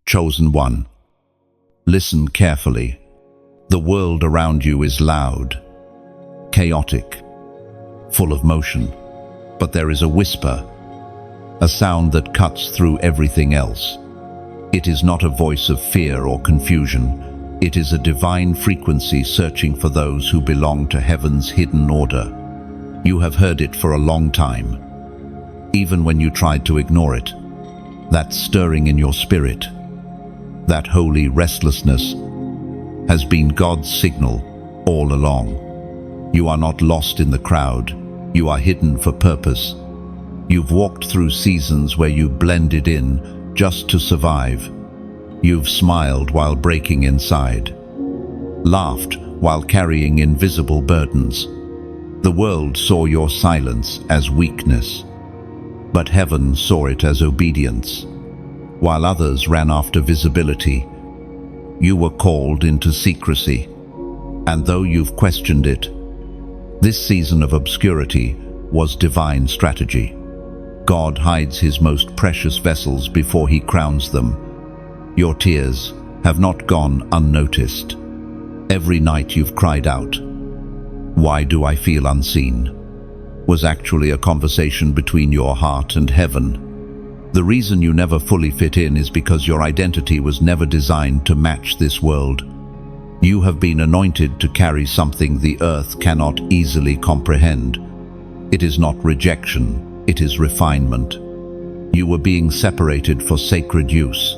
Chosen one, listen carefully. The world around you is loud, chaotic, full of motion, but there is a whisper, a sound that cuts through everything else. It is not a voice of fear or confusion. It is a divine frequency searching for those who belong to heaven's hidden order. You have heard it for a long time, even when you tried to ignore it. That stirring in your spirit, that holy restlessness, has been God's signal all along. You are not lost in the crowd. You are hidden for purpose. You've walked through seasons where you blended in just to survive. You've smiled while breaking inside, laughed while carrying invisible burdens. The world saw your silence as weakness, but heaven saw it as obedience. While others ran after visibility, you were called into secrecy. And though you've questioned it, this season of obscurity was divine strategy. God hides his most precious vessels before he crowns them. Your tears have not gone unnoticed. Every night you've cried out, "Why do I feel unseen?" was actually a conversation between your heart and heaven. The reason you never fully fit in is because your identity was never designed to match this world. You have been anointed to carry something the earth cannot easily comprehend. It is not rejection, it is refinement. You were being separated for sacred use.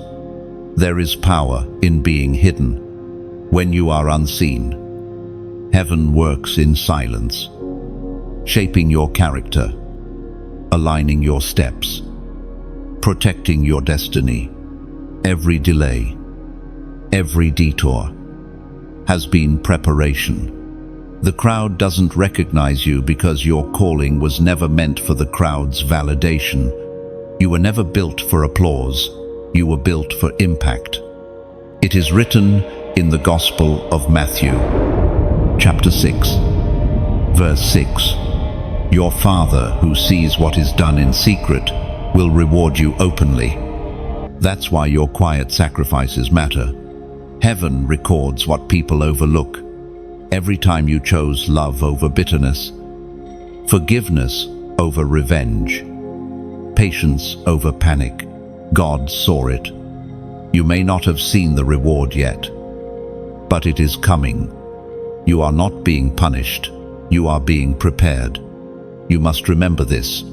There is power in being hidden. When you are unseen, heaven works in silence, shaping your character, aligning your steps, protecting your destiny. Every delay, every detour has been preparation. The crowd doesn't recognize you because your calling was never meant for the crowd's validation. You were never built for applause. You were built for impact. It is written in the Gospel of Matthew, chapter 6, verse 6. Your Father who sees what is done in secret will reward you openly. That's why your quiet sacrifices matter. Heaven records what people overlook. Every time you chose love over bitterness, forgiveness over revenge, patience over panic, God saw it. You may not have seen the reward yet, but it is coming. You are not being punished. You are being prepared. You must remember this.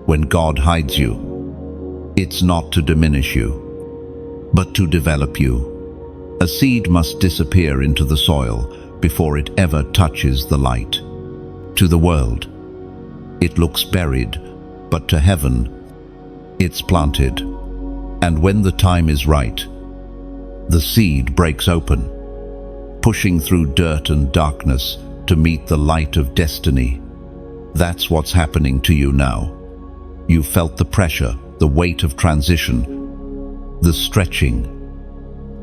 When God hides you, it's not to diminish you, but to develop you. A seed must disappear into the soil before it ever touches the light. To the world, it looks buried, but to heaven, it's planted. And when the time is right, the seed breaks open, pushing through dirt and darkness to meet the light of destiny. That's what's happening to you now. You felt the pressure, the weight of transition, the stretching,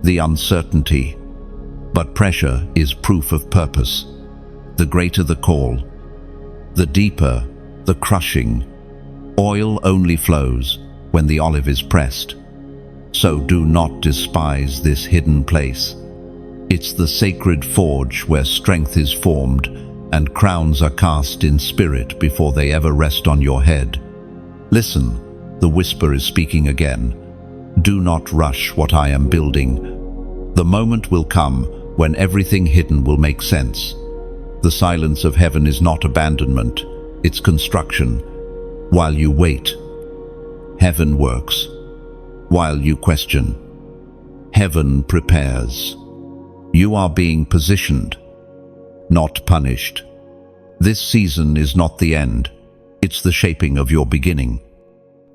the uncertainty. But pressure is proof of purpose. The greater the call, the deeper the crushing. Oil only flows when the olive is pressed. So do not despise this hidden place. It's the sacred forge where strength is formed and crowns are cast in spirit before they ever rest on your head. Listen, the whisper is speaking again. Do not rush what I am building. The moment will come when everything hidden will make sense. The silence of heaven is not abandonment, it's construction. While you wait, heaven works. While you question, heaven prepares. You are being positioned, not punished. This season is not the end, it's the shaping of your beginning.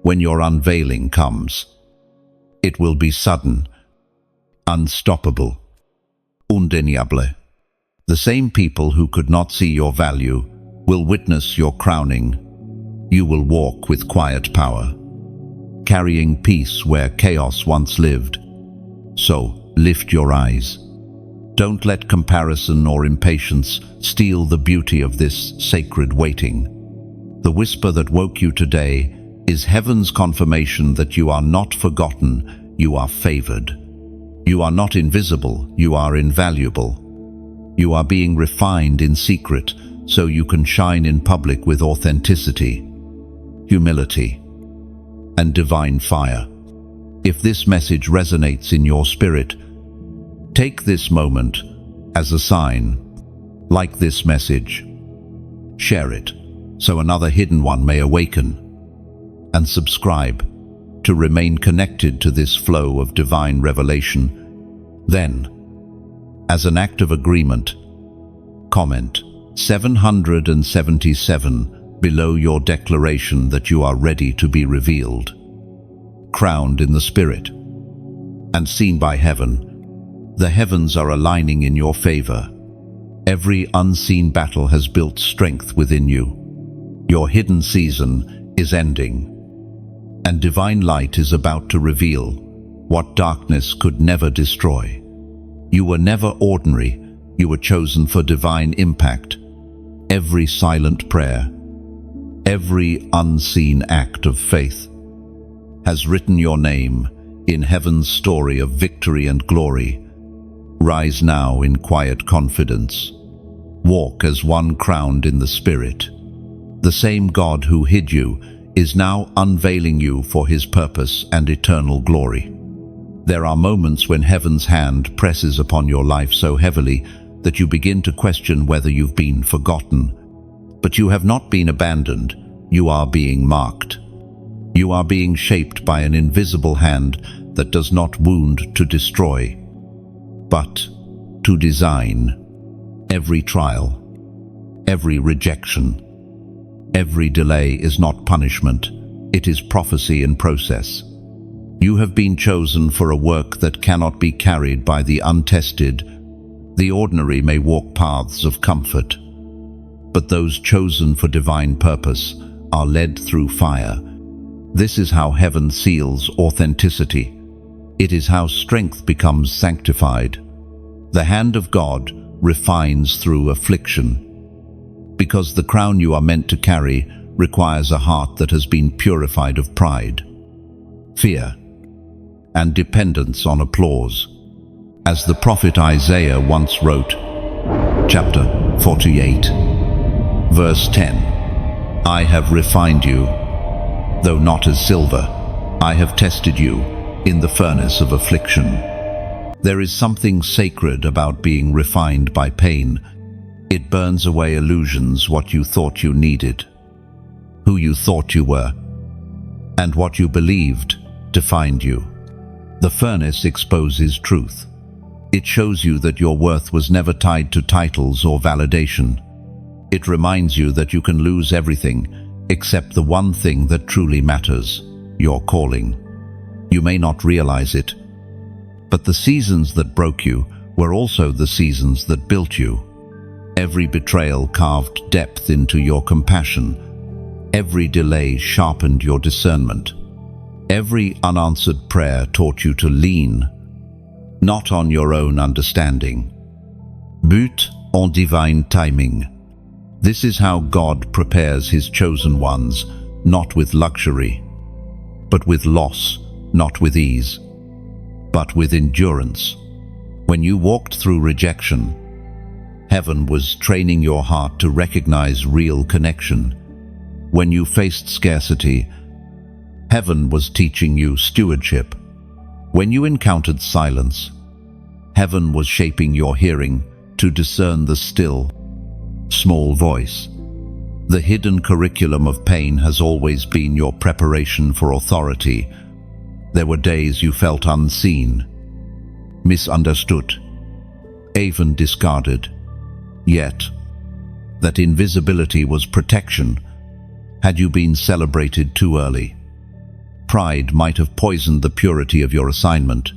When your unveiling comes, it will be sudden, unstoppable, undeniable. The same people who could not see your value will witness your crowning. You will walk with quiet power, carrying peace where chaos once lived. So lift your eyes. Don't let comparison or impatience steal the beauty of this sacred waiting. The whisper that woke you today is heaven's confirmation that you are not forgotten, you are favored. You are not invisible, you are invaluable. You are being refined in secret so you can shine in public with authenticity, humility, and divine fire. If this message resonates in your spirit, take this moment as a sign. Like this message, share it so another hidden one may awaken, and subscribe to remain connected to this flow of divine revelation. Then, as an act of agreement, comment 777 below your declaration that you are ready to be revealed, crowned in the Spirit, and seen by heaven. The heavens are aligning in your favor. Every unseen battle has built strength within you. Your hidden season is ending, and divine light is about to reveal what darkness could never destroy. You were never ordinary, you were chosen for divine impact. Every silent prayer, every unseen act of faith has written your name in heaven's story of victory and glory. Rise now in quiet confidence. Walk as one crowned in the Spirit. The same God who hid you is now unveiling you for His purpose and eternal glory. There are moments when heaven's hand presses upon your life so heavily that you begin to question whether you've been forgotten. But you have not been abandoned. You are being marked. You are being shaped by an invisible hand that does not wound to destroy, but to design. Every trial, every rejection, every delay is not punishment. It is prophecy in process. You have been chosen for a work that cannot be carried by the untested. The ordinary may walk paths of comfort, but those chosen for divine purpose are led through fire. This is how heaven seals authenticity. It is how strength becomes sanctified. The hand of God refines through affliction, because the crown you are meant to carry requires a heart that has been purified of pride, fear, and dependence on applause. As the prophet Isaiah once wrote, chapter 48, verse 10, I have refined you, though not as silver. I have tested you in the furnace of affliction. There is something sacred about being refined by pain. It burns away illusions, what you thought you needed, who you thought you were, and what you believed defined you. The furnace exposes truth. It shows you that your worth was never tied to titles or validation. It reminds you that you can lose everything except the one thing that truly matters, your calling. You may not realize it, but the seasons that broke you were also the seasons that built you. Every betrayal carved depth into your compassion. Every delay sharpened your discernment. Every unanswered prayer taught you to lean, not on your own understanding, but on divine timing. This is how God prepares His chosen ones, not with luxury, but with loss, not with ease, but with endurance. When you walked through rejection, heaven was training your heart to recognize real connection. When you faced scarcity, heaven was teaching you stewardship. When you encountered silence, heaven was shaping your hearing to discern the still, small voice. The hidden curriculum of pain has always been your preparation for authority. There were days you felt unseen, misunderstood, even discarded. Yet, that invisibility was protection. Had you been celebrated too early, pride might have poisoned the purity of your assignment.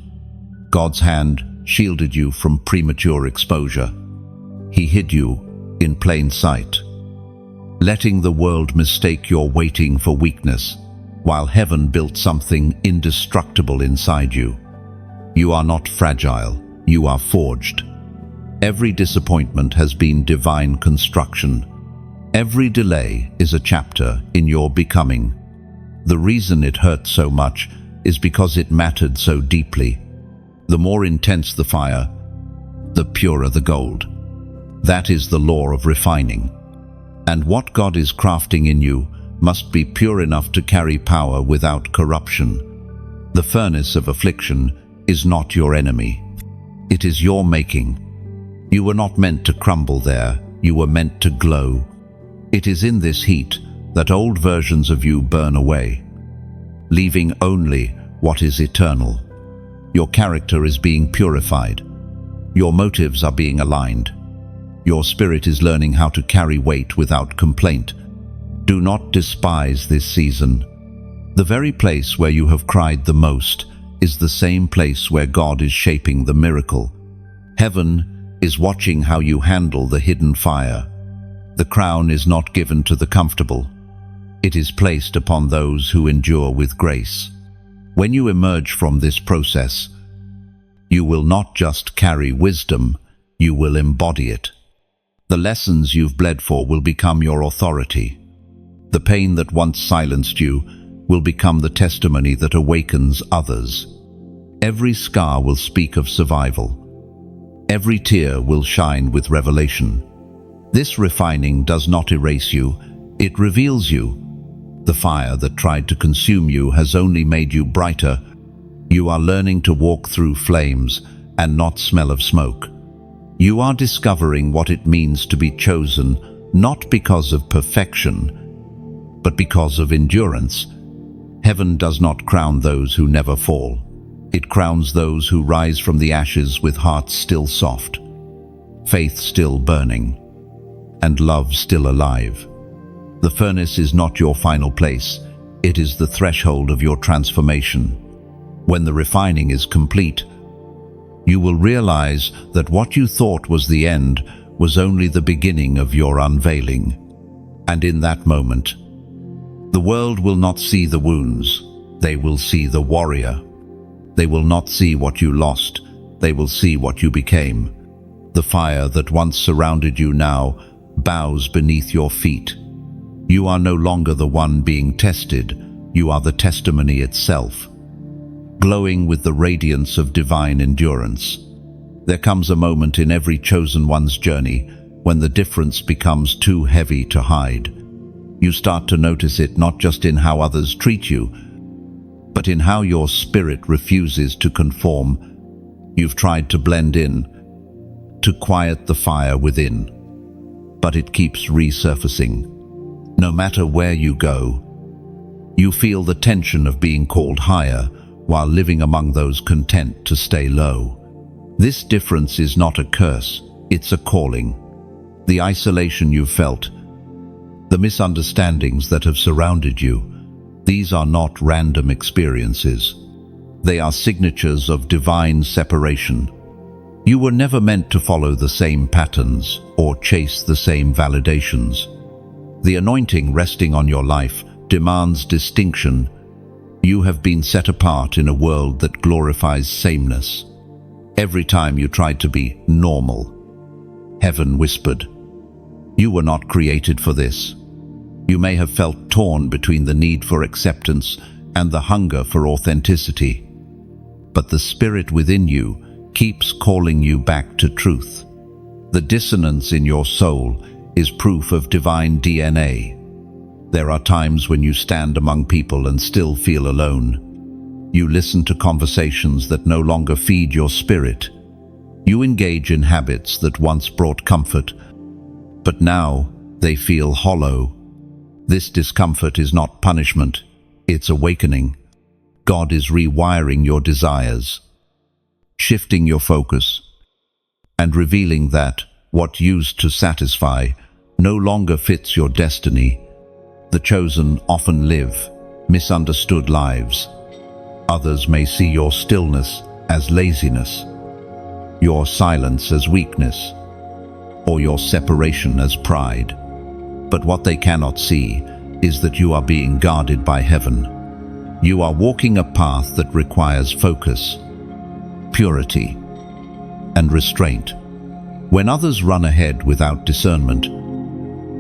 God's hand shielded you from premature exposure. He hid you in plain sight, letting the world mistake your waiting for weakness, while heaven built something indestructible inside you. You are not fragile, you are forged. Every disappointment has been divine construction. Every delay is a chapter in your becoming. The reason it hurt so much is because it mattered so deeply. The more intense the fire, the purer the gold. That is the law of refining. And what God is crafting in you must be pure enough to carry power without corruption. The furnace of affliction is not your enemy. It is your making. You were not meant to crumble there, you were meant to glow. It is in this heat that old versions of you burn away, leaving only what is eternal. Your character is being purified. Your motives are being aligned. Your spirit is learning how to carry weight without complaint. Do not despise this season. The very place where you have cried the most is the same place where God is shaping the miracle. Heaven is watching how you handle the hidden fire. The crown is not given to the comfortable. It is placed upon those who endure with grace. When you emerge from this process, you will not just carry wisdom, you will embody it. The lessons you've bled for will become your authority. The pain that once silenced you will become the testimony that awakens others. Every scar will speak of survival. Every tear will shine with revelation. This refining does not erase you, it reveals you. The fire that tried to consume you has only made you brighter. You are learning to walk through flames and not smell of smoke. You are discovering what it means to be chosen, not because of perfection, but because of endurance. Heaven does not crown those who never fall. It crowns those who rise from the ashes with hearts still soft, faith still burning, and love still alive. The furnace is not your final place. It is the threshold of your transformation. When the refining is complete, you will realize that what you thought was the end was only the beginning of your unveiling. And in that moment, the world will not see the wounds, they will see the warrior. They will not see what you lost, they will see what you became. The fire that once surrounded you now bows beneath your feet. You are no longer the one being tested, you are the testimony itself, glowing with the radiance of divine endurance. There comes a moment in every chosen one's journey when the difference becomes too heavy to hide. You start to notice it not just in how others treat you, but in how your spirit refuses to conform. You've tried to blend in, to quiet the fire within, but it keeps resurfacing. No matter where you go, you feel the tension of being called higher while living among those content to stay low. This difference is not a curse, it's a calling. The isolation you felt, the misunderstandings that have surrounded you, these are not random experiences. They are signatures of divine separation. You were never meant to follow the same patterns or chase the same validations. The anointing resting on your life demands distinction. You have been set apart in a world that glorifies sameness. Every time you tried to be normal, heaven whispered, "You were not created for this." You may have felt torn between the need for acceptance and the hunger for authenticity. But the spirit within you keeps calling you back to truth. The dissonance in your soul is proof of divine DNA. There are times when you stand among people and still feel alone. You listen to conversations that no longer feed your spirit. You engage in habits that once brought comfort, but now they feel hollow. This discomfort is not punishment, it's awakening. God is rewiring your desires, shifting your focus, and revealing that what used to satisfy no longer fits your destiny. The chosen often live misunderstood lives. Others may see your stillness as laziness, your silence as weakness, or your separation as pride. But what they cannot see is that you are being guarded by heaven. You are walking a path that requires focus, purity, and restraint. When others run ahead without discernment,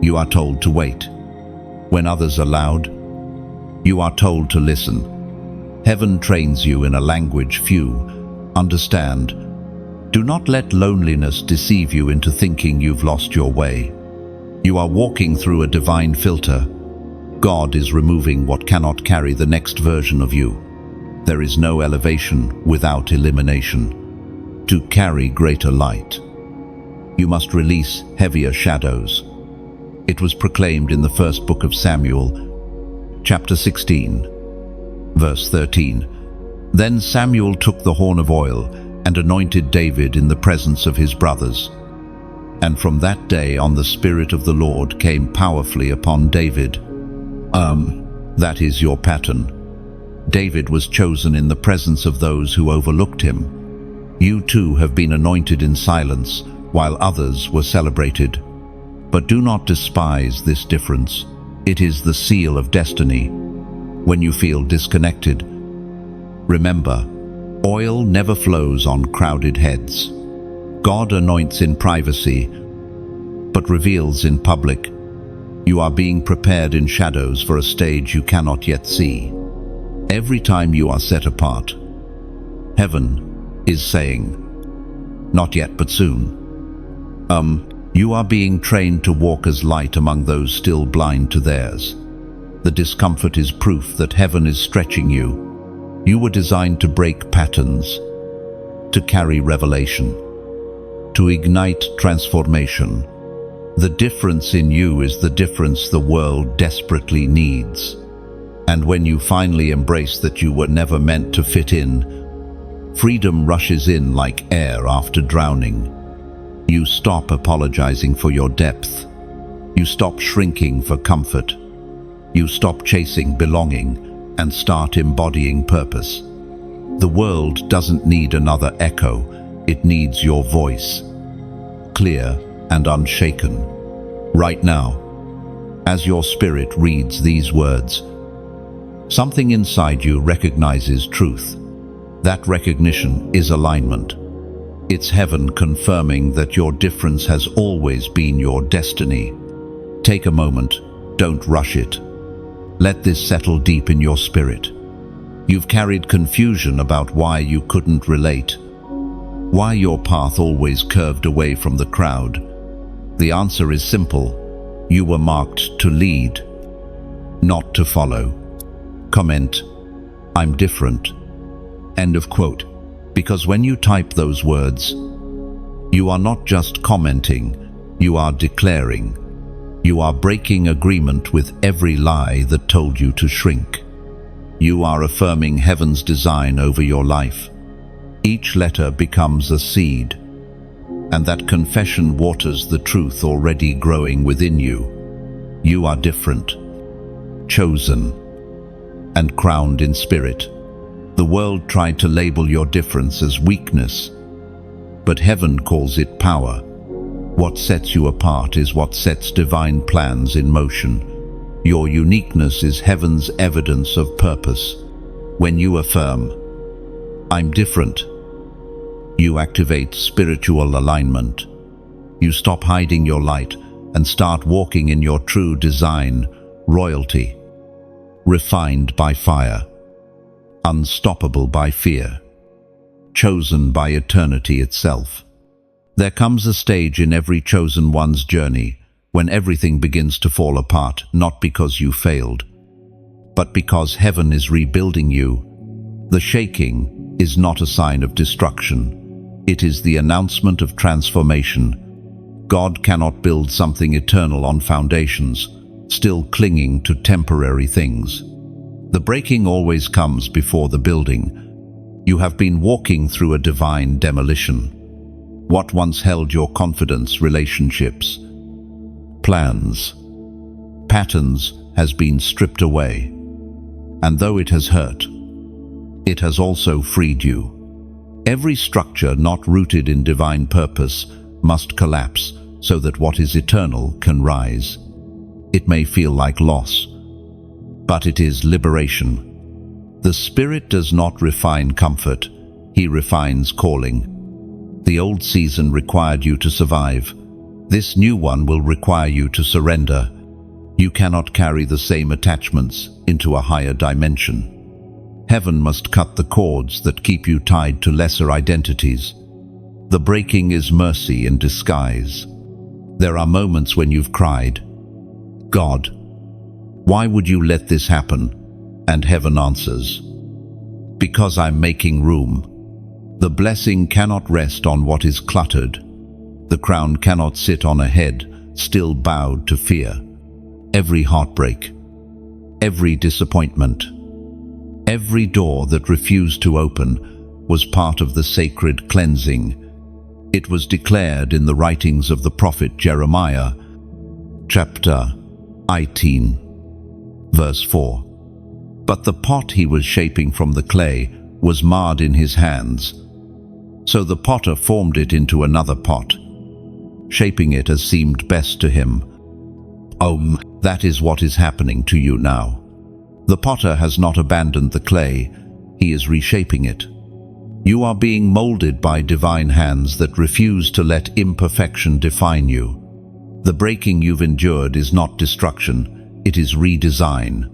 you are told to wait. When others are loud, you are told to listen. Heaven trains you in a language few Understand, do not let loneliness deceive you into thinking you've lost your way. You are walking through a divine filter. God is removing what cannot carry the next version of you. There is no elevation without elimination. To carry greater light, you must release heavier shadows. It was proclaimed in the first book of Samuel, chapter 16, verse 13. Then Samuel took the horn of oil and anointed David in the presence of his brothers. And from that day on the Spirit of the Lord came powerfully upon David. That is your pattern. David was chosen in the presence of those who overlooked him. You too have been anointed in silence, while others were celebrated. But do not despise this difference. It is the seal of destiny. When you feel disconnected, remember, oil never flows on crowded heads. God anoints in privacy, but reveals in public. You are being prepared in shadows for a stage you cannot yet see. Every time you are set apart, heaven is saying, not yet but soon. You are being trained to walk as light among those still blind to theirs. The discomfort is proof that heaven is stretching you. You were designed to break patterns, to carry revelation, to ignite transformation. The difference in you is the difference the world desperately needs. And when you finally embrace that you were never meant to fit in, freedom rushes in like air after drowning. You stop apologizing for your depth. You stop shrinking for comfort. You stop chasing belonging and start embodying purpose. The world doesn't need another echo. It needs your voice, clear and unshaken. Right now, as your spirit reads these words, something inside you recognizes truth. That recognition is alignment. It's heaven confirming that your difference has always been your destiny. Take a moment, don't rush it. Let this settle deep in your spirit. You've carried confusion about why you couldn't relate, why your path always curved away from the crowd. The answer is simple. You were marked to lead, not to follow. Comment, I'm different. End of quote. Because when you type those words, you are not just commenting, you are declaring. You are breaking agreement with every lie that told you to shrink. You are affirming heaven's design over your life. Each letter becomes a seed, and that confession waters the truth already growing within you. You are different, chosen, and crowned in spirit. The world tried to label your difference as weakness, but heaven calls it power. What sets you apart is what sets divine plans in motion. Your uniqueness is heaven's evidence of purpose. When you affirm, I'm different, you activate spiritual alignment. You stop hiding your light and start walking in your true design, royalty, refined by fire, unstoppable by fear, chosen by eternity itself. There comes a stage in every chosen one's journey when everything begins to fall apart, not because you failed, but because heaven is rebuilding you. The shaking is not a sign of destruction. It is the announcement of transformation. God cannot build something eternal on foundations, still clinging to temporary things. The breaking always comes before the building. You have been walking through a divine demolition. What once held your confidence, relationships, plans, patterns has been stripped away. And though it has hurt, it has also freed you. Every structure not rooted in divine purpose must collapse so that what is eternal can rise. It may feel like loss, but it is liberation. The Spirit does not refine comfort, He refines calling. The old season required you to survive. This new one will require you to surrender. You cannot carry the same attachments into a higher dimension. Heaven must cut the cords that keep you tied to lesser identities. The breaking is mercy in disguise. There are moments when you've cried, "God, why would you let this happen?" And heaven answers, "Because I'm making room." The blessing cannot rest on what is cluttered. The crown cannot sit on a head still bowed to fear. Every heartbreak, every disappointment, every door that refused to open was part of the sacred cleansing. It was declared in the writings of the prophet Jeremiah, chapter 18, verse 4. But the pot he was shaping from the clay was marred in his hands. So the potter formed it into another pot, shaping it as seemed best to him. That is what is happening to you now. The potter has not abandoned the clay, he is reshaping it. You are being molded by divine hands that refuse to let imperfection define you. The breaking you've endured is not destruction, it is redesign.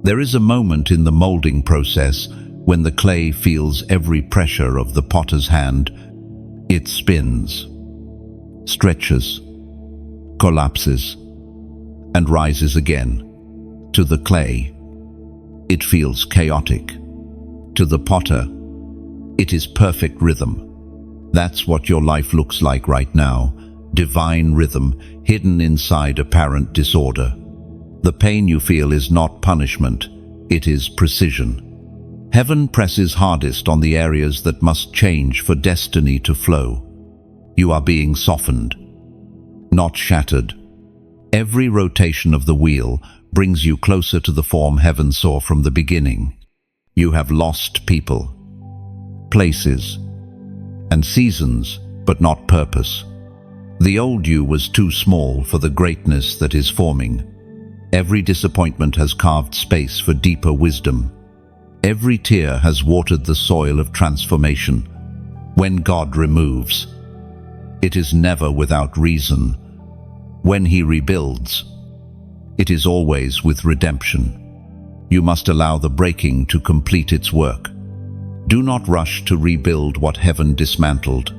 There is a moment in the molding process when the clay feels every pressure of the potter's hand. It spins, stretches, collapses, and rises again. To the clay, it feels chaotic. To the potter, it is perfect rhythm. That's what your life looks like right now, divine rhythm hidden inside apparent disorder. The pain you feel is not punishment, it is precision. Heaven presses hardest on the areas that must change for destiny to flow. You are being softened, not shattered. Every rotation of the wheel brings you closer to the form heaven saw from the beginning. You have lost people, places, and seasons, but not purpose. The old you was too small for the greatness that is forming. Every disappointment has carved space for deeper wisdom. Every tear has watered the soil of transformation. When God removes, it is never without reason. When He rebuilds, it is always with redemption. You must allow the breaking to complete its work. Do not rush to rebuild what heaven dismantled.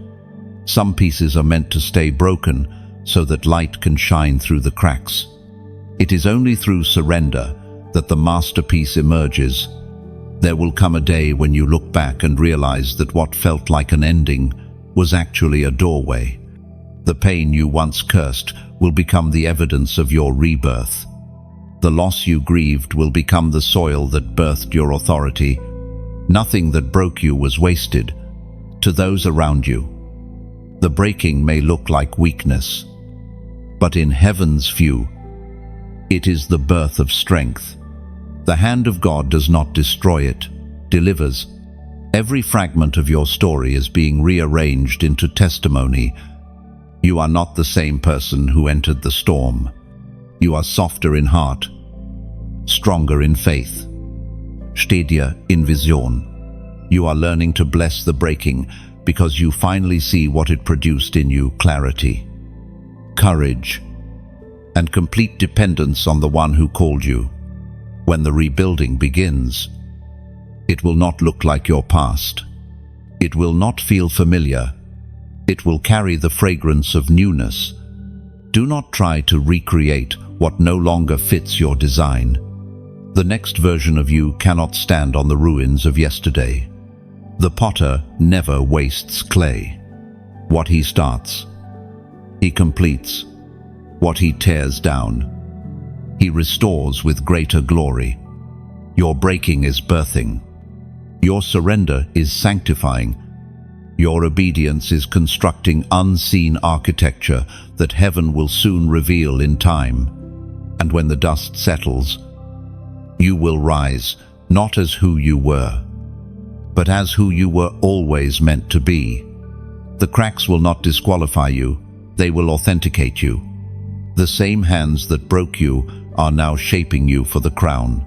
Some pieces are meant to stay broken so that light can shine through the cracks. It is only through surrender that the masterpiece emerges. There will come a day when you look back and realize that what felt like an ending was actually a doorway. The pain you once cursed will become the evidence of your rebirth. The loss you grieved will become the soil that birthed your authority. Nothing that broke you was wasted. To those around you, the breaking may look like weakness, but in heaven's view, it is the birth of strength. The hand of God does not destroy it, delivers. Every fragment of your story is being rearranged into testimony. You are not the same person who entered the storm. You are softer in heart, stronger in faith, steadier in vision. You are learning to bless the breaking because you finally see what it produced in you: clarity, courage, and complete dependence on the one who called you. When the rebuilding begins, it will not look like your past. It will not feel familiar. It will carry the fragrance of newness. Do not try to recreate what no longer fits your design. The next version of you cannot stand on the ruins of yesterday. The potter never wastes clay. What he starts, he completes. What he tears down, he restores with greater glory. Your breaking is birthing. Your surrender is sanctifying. Your obedience is constructing unseen architecture that heaven will soon reveal in time. And when the dust settles, you will rise, not as who you were, but as who you were always meant to be. The cracks will not disqualify you, they will authenticate you. The same hands that broke you are now shaping you for the crown.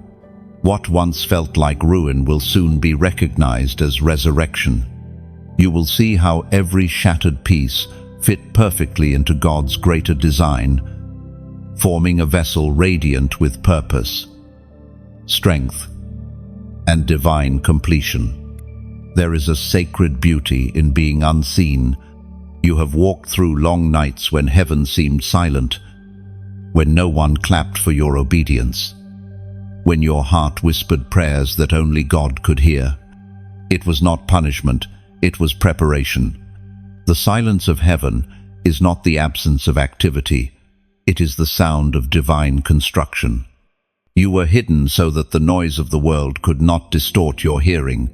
What once felt like ruin will soon be recognized as resurrection. You will see how every shattered piece fit perfectly into God's greater design, forming a vessel radiant with purpose, strength, and divine completion. There is a sacred beauty in being unseen. You have walked through long nights when heaven seemed silent, when no one clapped for your obedience, when your heart whispered prayers that only God could hear. It was not punishment, it was preparation. The silence of heaven is not the absence of activity, it is the sound of divine construction. You were hidden so that the noise of the world could not distort your hearing.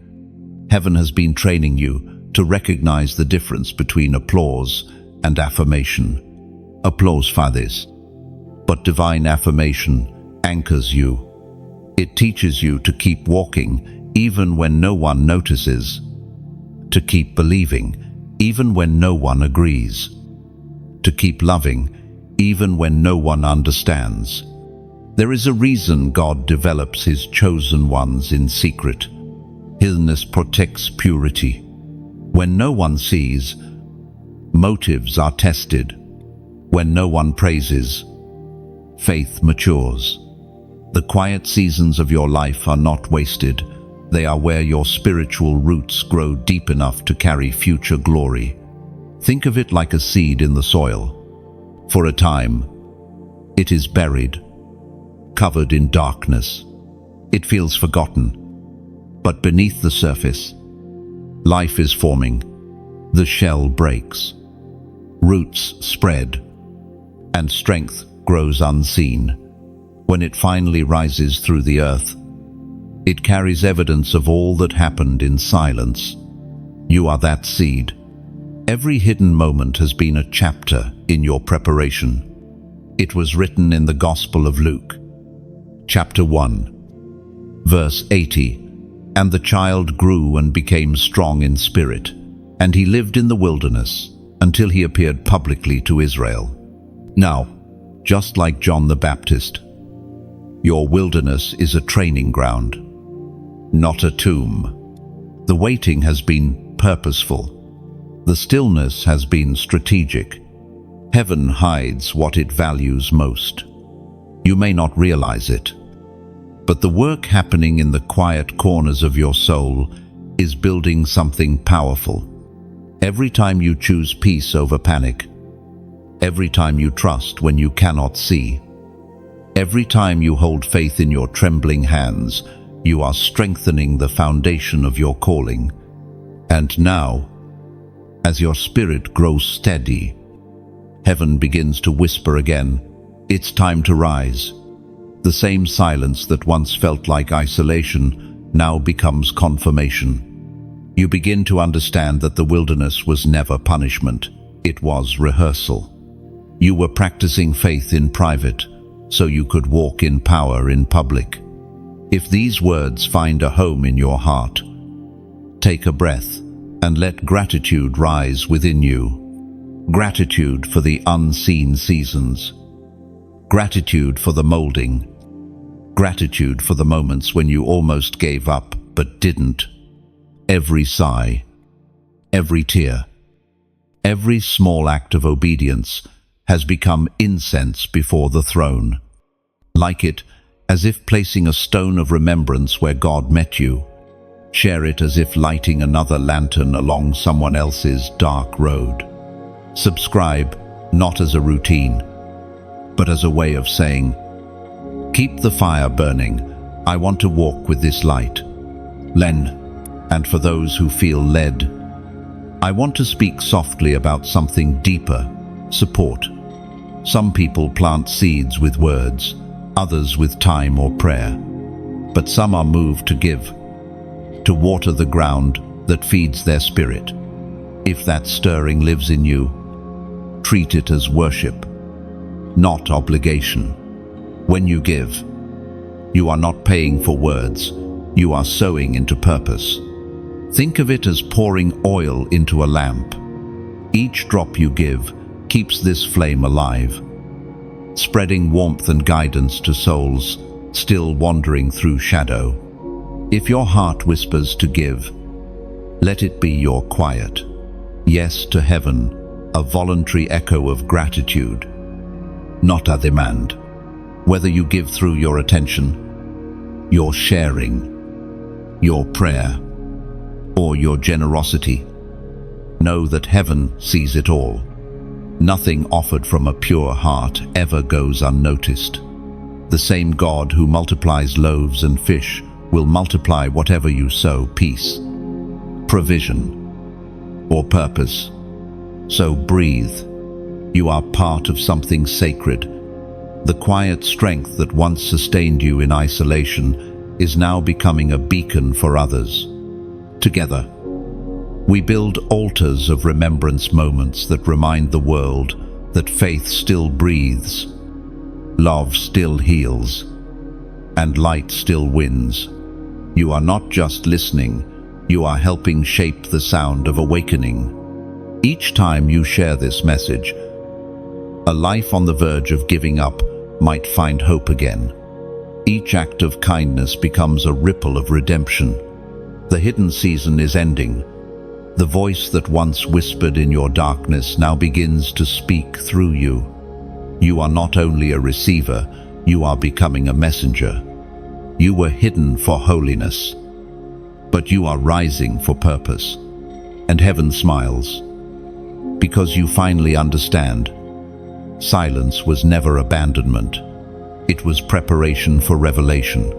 Heaven has been training you to recognize the difference between applause and affirmation. Applause fades, but divine affirmation anchors you. It teaches you to keep walking even when no one notices, to keep believing even when no one agrees, to keep loving even when no one understands. There is a reason God develops His chosen ones in secret. Hiddenness protects purity. When no one sees, motives are tested. When no one praises, faith matures. The quiet seasons of your life are not wasted. They are where your spiritual roots grow deep enough to carry future glory. Think of it like a seed in the soil. For a time, it is buried, covered in darkness. It feels forgotten. But beneath the surface, life is forming. The shell breaks. Roots spread, and strength grows unseen. When it finally rises through the earth, it carries evidence of all that happened in silence. You are that seed. Every hidden moment has been a chapter in your preparation. It was written in the Gospel of Luke, chapter 1, verse 80. And the child grew and became strong in spirit, and he lived in the wilderness until he appeared publicly to Israel. Now, just like John the Baptist, your wilderness is a training ground, not a tomb. The waiting has been purposeful. The stillness has been strategic. Heaven hides what it values most. You may not realize it, but the work happening in the quiet corners of your soul is building something powerful. Every time you choose peace over panic, every time you trust when you cannot see, every time you hold faith in your trembling hands, you are strengthening the foundation of your calling. And now, as your spirit grows steady, heaven begins to whisper again, "It's time to rise." The same silence that once felt like isolation now becomes confirmation. You begin to understand that the wilderness was never punishment, it was rehearsal. You were practicing faith in private, so you could walk in power in public. If these words find a home in your heart, take a breath and let gratitude rise within you. Gratitude for the unseen seasons. Gratitude for the molding. Gratitude for the moments when you almost gave up but didn't. Every sigh, every tear, every small act of obedience has become incense before the throne. Like it, as if placing a stone of remembrance where God met you. Share it as if lighting another lantern along someone else's dark road. Subscribe, not as a routine, but as a way of saying, "Keep the fire burning. I want to walk with this light." Len, and for those who feel led, I want to speak softly about something deeper: support. Some people plant seeds with words, others with time or prayer. But some are moved to give, to water the ground that feeds their spirit. If that stirring lives in you, treat it as worship, not obligation. When you give, you are not paying for words, you are sowing into purpose. Think of it as pouring oil into a lamp. Each drop you give keeps this flame alive, spreading warmth and guidance to souls still wandering through shadow. If your heart whispers to give, let it be your quiet yes to heaven, a voluntary echo of gratitude, not a demand. Whether you give through your attention, your sharing, your prayer, or your generosity, know that heaven sees it all. Nothing offered from a pure heart ever goes unnoticed. The same God who multiplies loaves and fish will multiply whatever you sow: peace, provision, or purpose. So breathe. You are part of something sacred. The quiet strength that once sustained you in isolation is now becoming a beacon for others. Together, we build altars of remembrance, moments that remind the world that faith still breathes, love still heals, and light still wins. You are not just listening, you are helping shape the sound of awakening. Each time you share this message, a life on the verge of giving up might find hope again. Each act of kindness becomes a ripple of redemption. The hidden season is ending. The voice that once whispered in your darkness now begins to speak through you. You are not only a receiver, you are becoming a messenger. You were hidden for holiness, but you are rising for purpose. And heaven smiles, because you finally understand. Silence was never abandonment. It was preparation for revelation.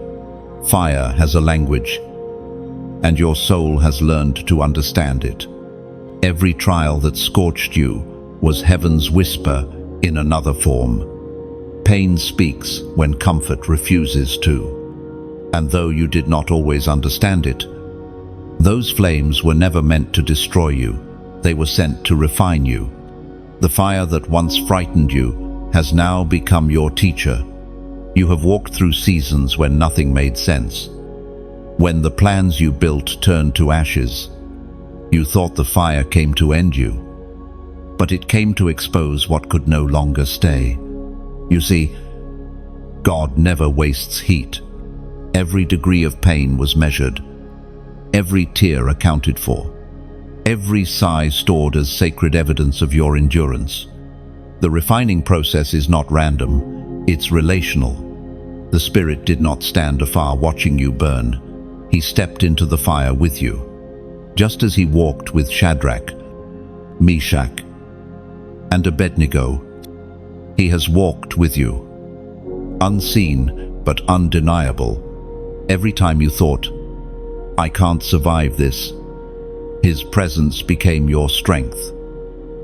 Fire has a language, and your soul has learned to understand it. Every trial that scorched you was heaven's whisper in another form. Pain speaks when comfort refuses to. And though you did not always understand it, those flames were never meant to destroy you. They were sent to refine you. The fire that once frightened you has now become your teacher. You have walked through seasons when nothing made sense. When the plans you built turned to ashes, you thought the fire came to end you. But it came to expose what could no longer stay. You see, God never wastes heat. Every degree of pain was measured, every tear accounted for, every sigh stored as sacred evidence of your endurance. The refining process is not random, it's relational. The Spirit did not stand afar watching you burn. He stepped into the fire with you. Just as he walked with Shadrach, Meshach, and Abednego, he has walked with you. Unseen but undeniable. Every time you thought, I can't survive this, his presence became your strength.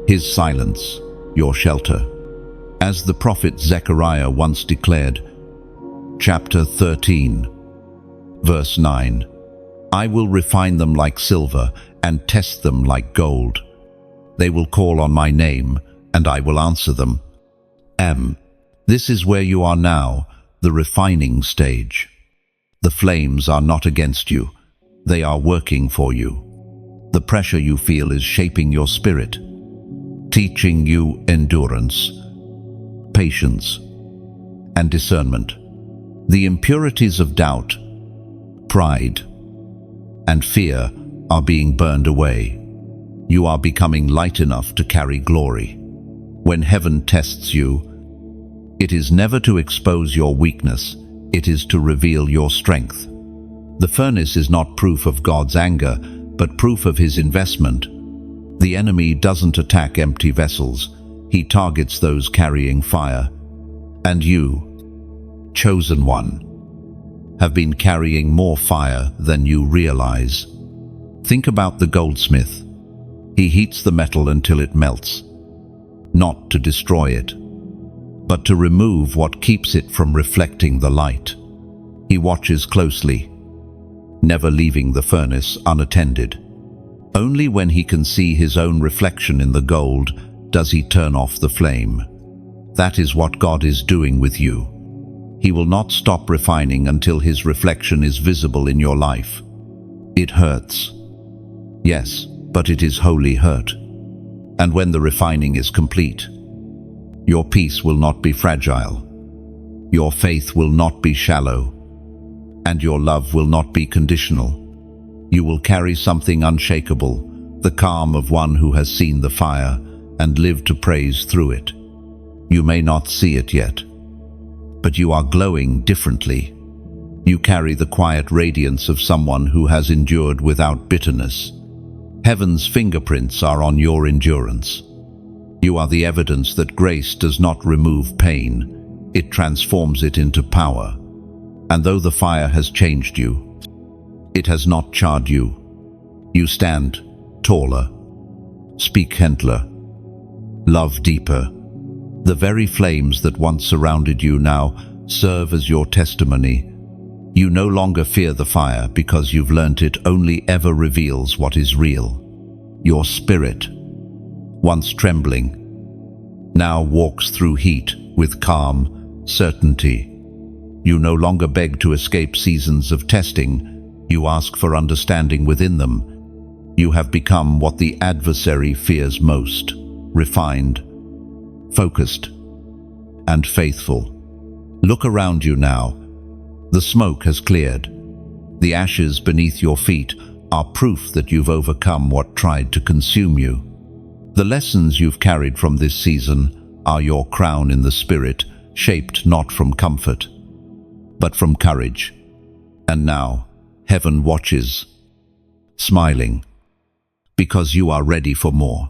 His silence, your shelter. As the prophet Zechariah once declared, chapter 13, verse 9, I will refine them like silver and test them like gold. They will call on my name, and I will answer them. This is where you are now, the refining stage. The flames are not against you. They are working for you. The pressure you feel is shaping your spirit, teaching you endurance, patience, and discernment. The impurities of doubt, pride, and fear are being burned away. You are becoming light enough to carry glory. When heaven tests you, it is never to expose your weakness, it is to reveal your strength. The furnace is not proof of God's anger, but proof of his investment. The enemy doesn't attack empty vessels, he targets those carrying fire. And you, chosen one, have been carrying more fire than you realize. Think about the goldsmith. He heats the metal until it melts, not to destroy it, but to remove what keeps it from reflecting the light. He watches closely, never leaving the furnace unattended. Only when he can see his own reflection in the gold does he turn off the flame. That is what God is doing with you. He will not stop refining until his reflection is visible in your life. It hurts. Yes, but it is holy hurt. And when the refining is complete, your peace will not be fragile. Your faith will not be shallow. And your love will not be conditional. You will carry something unshakable, the calm of one who has seen the fire and lived to praise through it. You may not see it yet, but you are glowing differently. You carry the quiet radiance of someone who has endured without bitterness. Heaven's fingerprints are on your endurance. You are the evidence that grace does not remove pain, it transforms it into power. And though the fire has changed you, it has not charred you. You stand taller, speak gentler, love deeper. The very flames that once surrounded you now serve as your testimony. You no longer fear the fire because you've learnt it only ever reveals what is real. Your spirit, once trembling, now walks through heat with calm certainty. You no longer beg to escape seasons of testing. You ask for understanding within them. You have become what the adversary fears most: refined, focused, and faithful. Look around you now. The smoke has cleared. The ashes beneath your feet are proof that you've overcome what tried to consume you. The lessons you've carried from this season are your crown in the spirit, shaped not from comfort, but from courage. And now, heaven watches, smiling, because you are ready for more.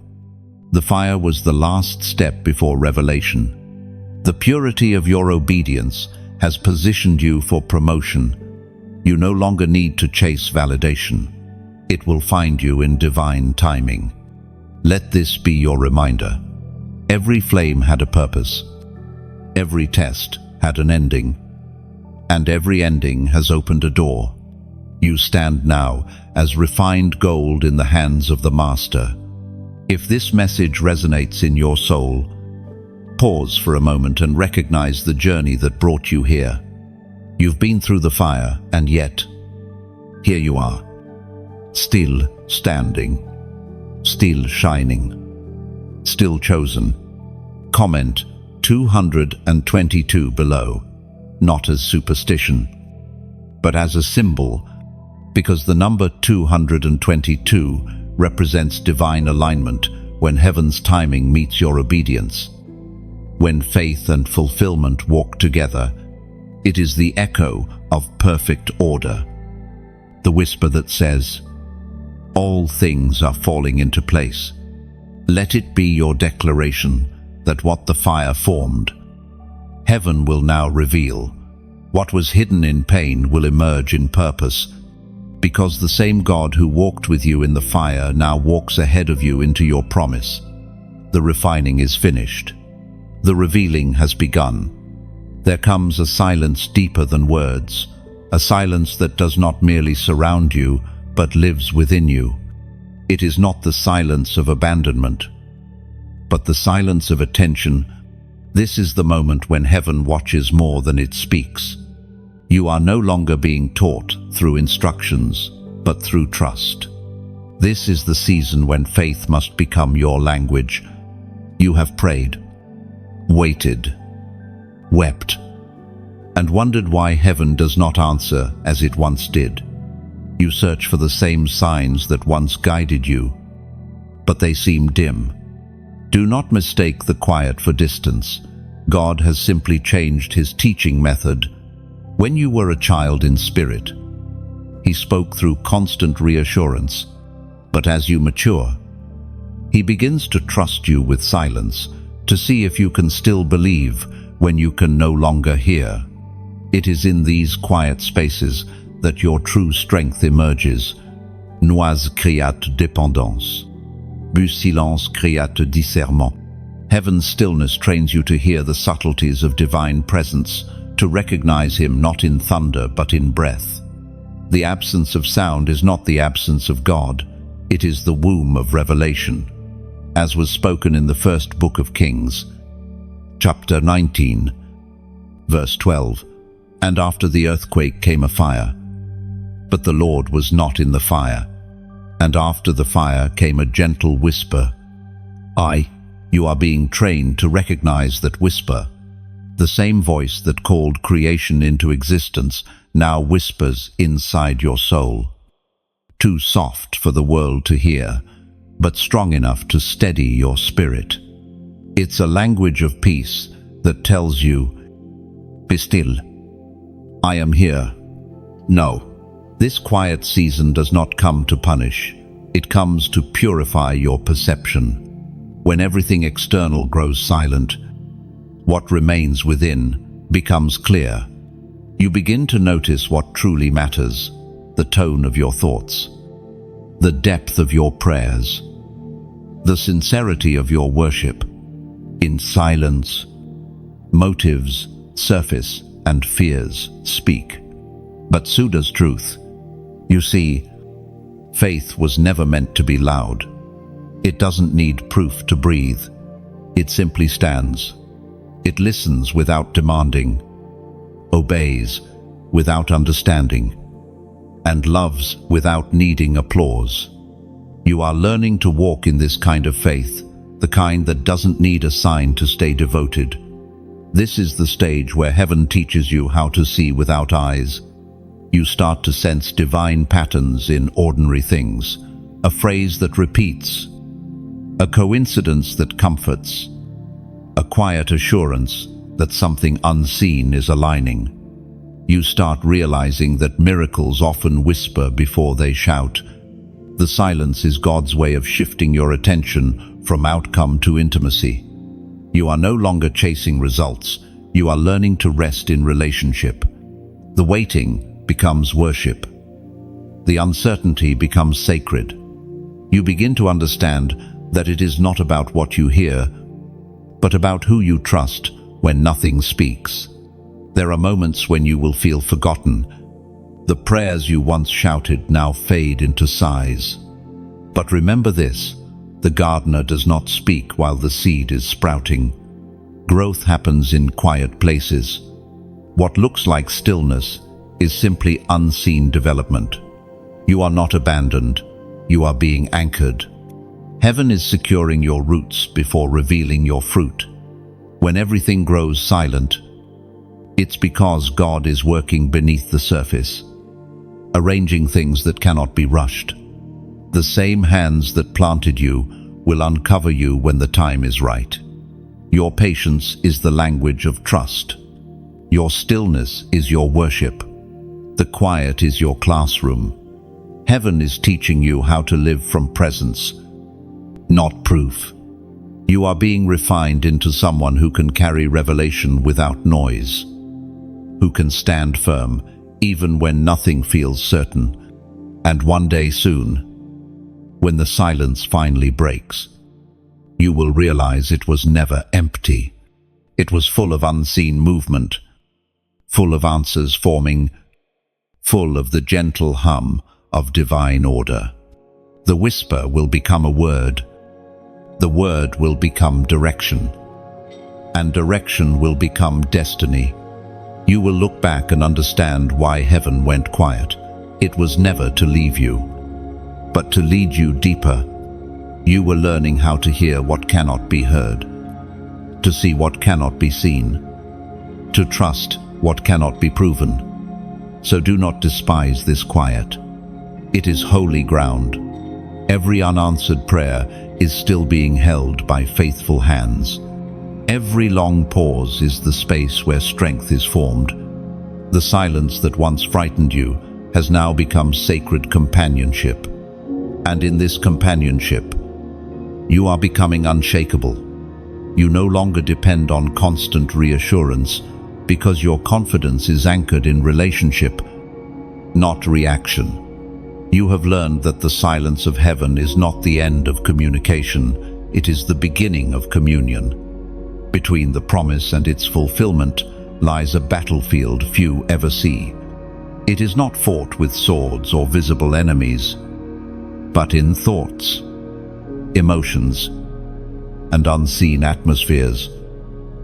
The fire was the last step before revelation. The purity of your obedience has positioned you for promotion. You no longer need to chase validation. It will find you in divine timing. Let this be your reminder. Every flame had a purpose. Every test had an ending. And every ending has opened a door. You stand now as refined gold in the hands of the Master. If this message resonates in your soul, pause for a moment and recognize the journey that brought you here. You've been through the fire, and yet, here you are, still standing, still shining, still chosen. Comment 222 below, not as superstition, but as a symbol, because the number 222 represents divine alignment when heaven's timing meets your obedience. When faith and fulfillment walk together, it is the echo of perfect order, the whisper that says, "All things are falling into place." Let it be your declaration that what the fire formed, heaven will now reveal. What was hidden in pain will emerge in purpose, because the same God who walked with you in the fire now walks ahead of you into your promise. The refining is finished. The revealing has begun. There comes a silence deeper than words, a silence that does not merely surround you, but lives within you. It is not the silence of abandonment, but the silence of attention. This is the moment when heaven watches more than it speaks. You are no longer being taught through instructions, but through trust. This is the season when faith must become your language. You have prayed, waited, wept, and wondered why heaven does not answer as it once did. You search for the same signs that once guided you, but they seem dim. Do not mistake the quiet for distance. God has simply changed his teaching method. When you were a child in spirit, he spoke through constant reassurance, but as you mature, he begins to trust you with silence, to see if you can still believe when you can no longer hear. It is in these quiet spaces that your true strength emerges. Noise créate dépendance. Bu silence créate discernement. Heaven's stillness trains you to hear the subtleties of divine presence, to recognize him not in thunder but in breath. The absence of sound is not the absence of God, it is the womb of revelation. As was spoken in the first book of Kings, chapter 19, verse 12, "And after the earthquake came a fire, but the Lord was not in the fire. And after the fire came a gentle whisper." You are being trained to recognize that whisper. The same voice that called creation into existence now whispers inside your soul. Too soft for the world to hear, but strong enough to steady your spirit. It's a language of peace that tells you, "Be still. I am here. No, this quiet season does not come to punish. It comes to purify your perception. When everything external grows silent, what remains within becomes clear. You begin to notice what truly matters: the tone of your thoughts, the depth of your prayers, the sincerity of your worship. In silence, motives surface and fears speak. But so does truth. You see, faith was never meant to be loud. It doesn't need proof to breathe. It simply stands. It listens without demanding, obeys without understanding, and loves without needing applause. You are learning to walk in this kind of faith, the kind that doesn't need a sign to stay devoted. This is the stage where heaven teaches you how to see without eyes. You start to sense divine patterns in ordinary things, a phrase that repeats, a coincidence that comforts, a quiet assurance that something unseen is aligning. You start realizing that miracles often whisper before they shout. The silence is God's way of shifting your attention from outcome to intimacy. You are no longer chasing results. You are learning to rest in relationship. The waiting becomes worship. The uncertainty becomes sacred. You begin to understand that it is not about what you hear, but about who you trust when nothing speaks. There are moments when you will feel forgotten. The prayers you once shouted now fade into sighs. But remember this: the gardener does not speak while the seed is sprouting. Growth happens in quiet places. What looks like stillness is simply unseen development. You are not abandoned. You are being anchored. Heaven is securing your roots before revealing your fruit. When everything grows silent, it's because God is working beneath the surface, arranging things that cannot be rushed. The same hands that planted you will uncover you when the time is right. Your patience is the language of trust. Your stillness is your worship. The quiet is your classroom. Heaven is teaching you how to live from presence, not proof. You are being refined into someone who can carry revelation without noise, who can stand firm even when nothing feels certain. And one day soon, when the silence finally breaks, you will realize it was never empty. It was full of unseen movement, full of answers forming, full of the gentle hum of divine order. The whisper will become a word. The word will become direction, and direction will become destiny. You will look back and understand why heaven went quiet. It was never to leave you, but to lead you deeper. You were learning how to hear what cannot be heard, to see what cannot be seen, to trust what cannot be proven. So do not despise this quiet. It is holy ground. Every unanswered prayer is still being held by faithful hands. Every long pause is the space where strength is formed. The silence that once frightened you has now become sacred companionship. And in this companionship, you are becoming unshakable. You no longer depend on constant reassurance because your confidence is anchored in relationship, not reaction. You have learned that the silence of heaven is not the end of communication, it is the beginning of communion. Between the promise and its fulfillment lies a battlefield few ever see. It is not fought with swords or visible enemies, but in thoughts, emotions, and unseen atmospheres.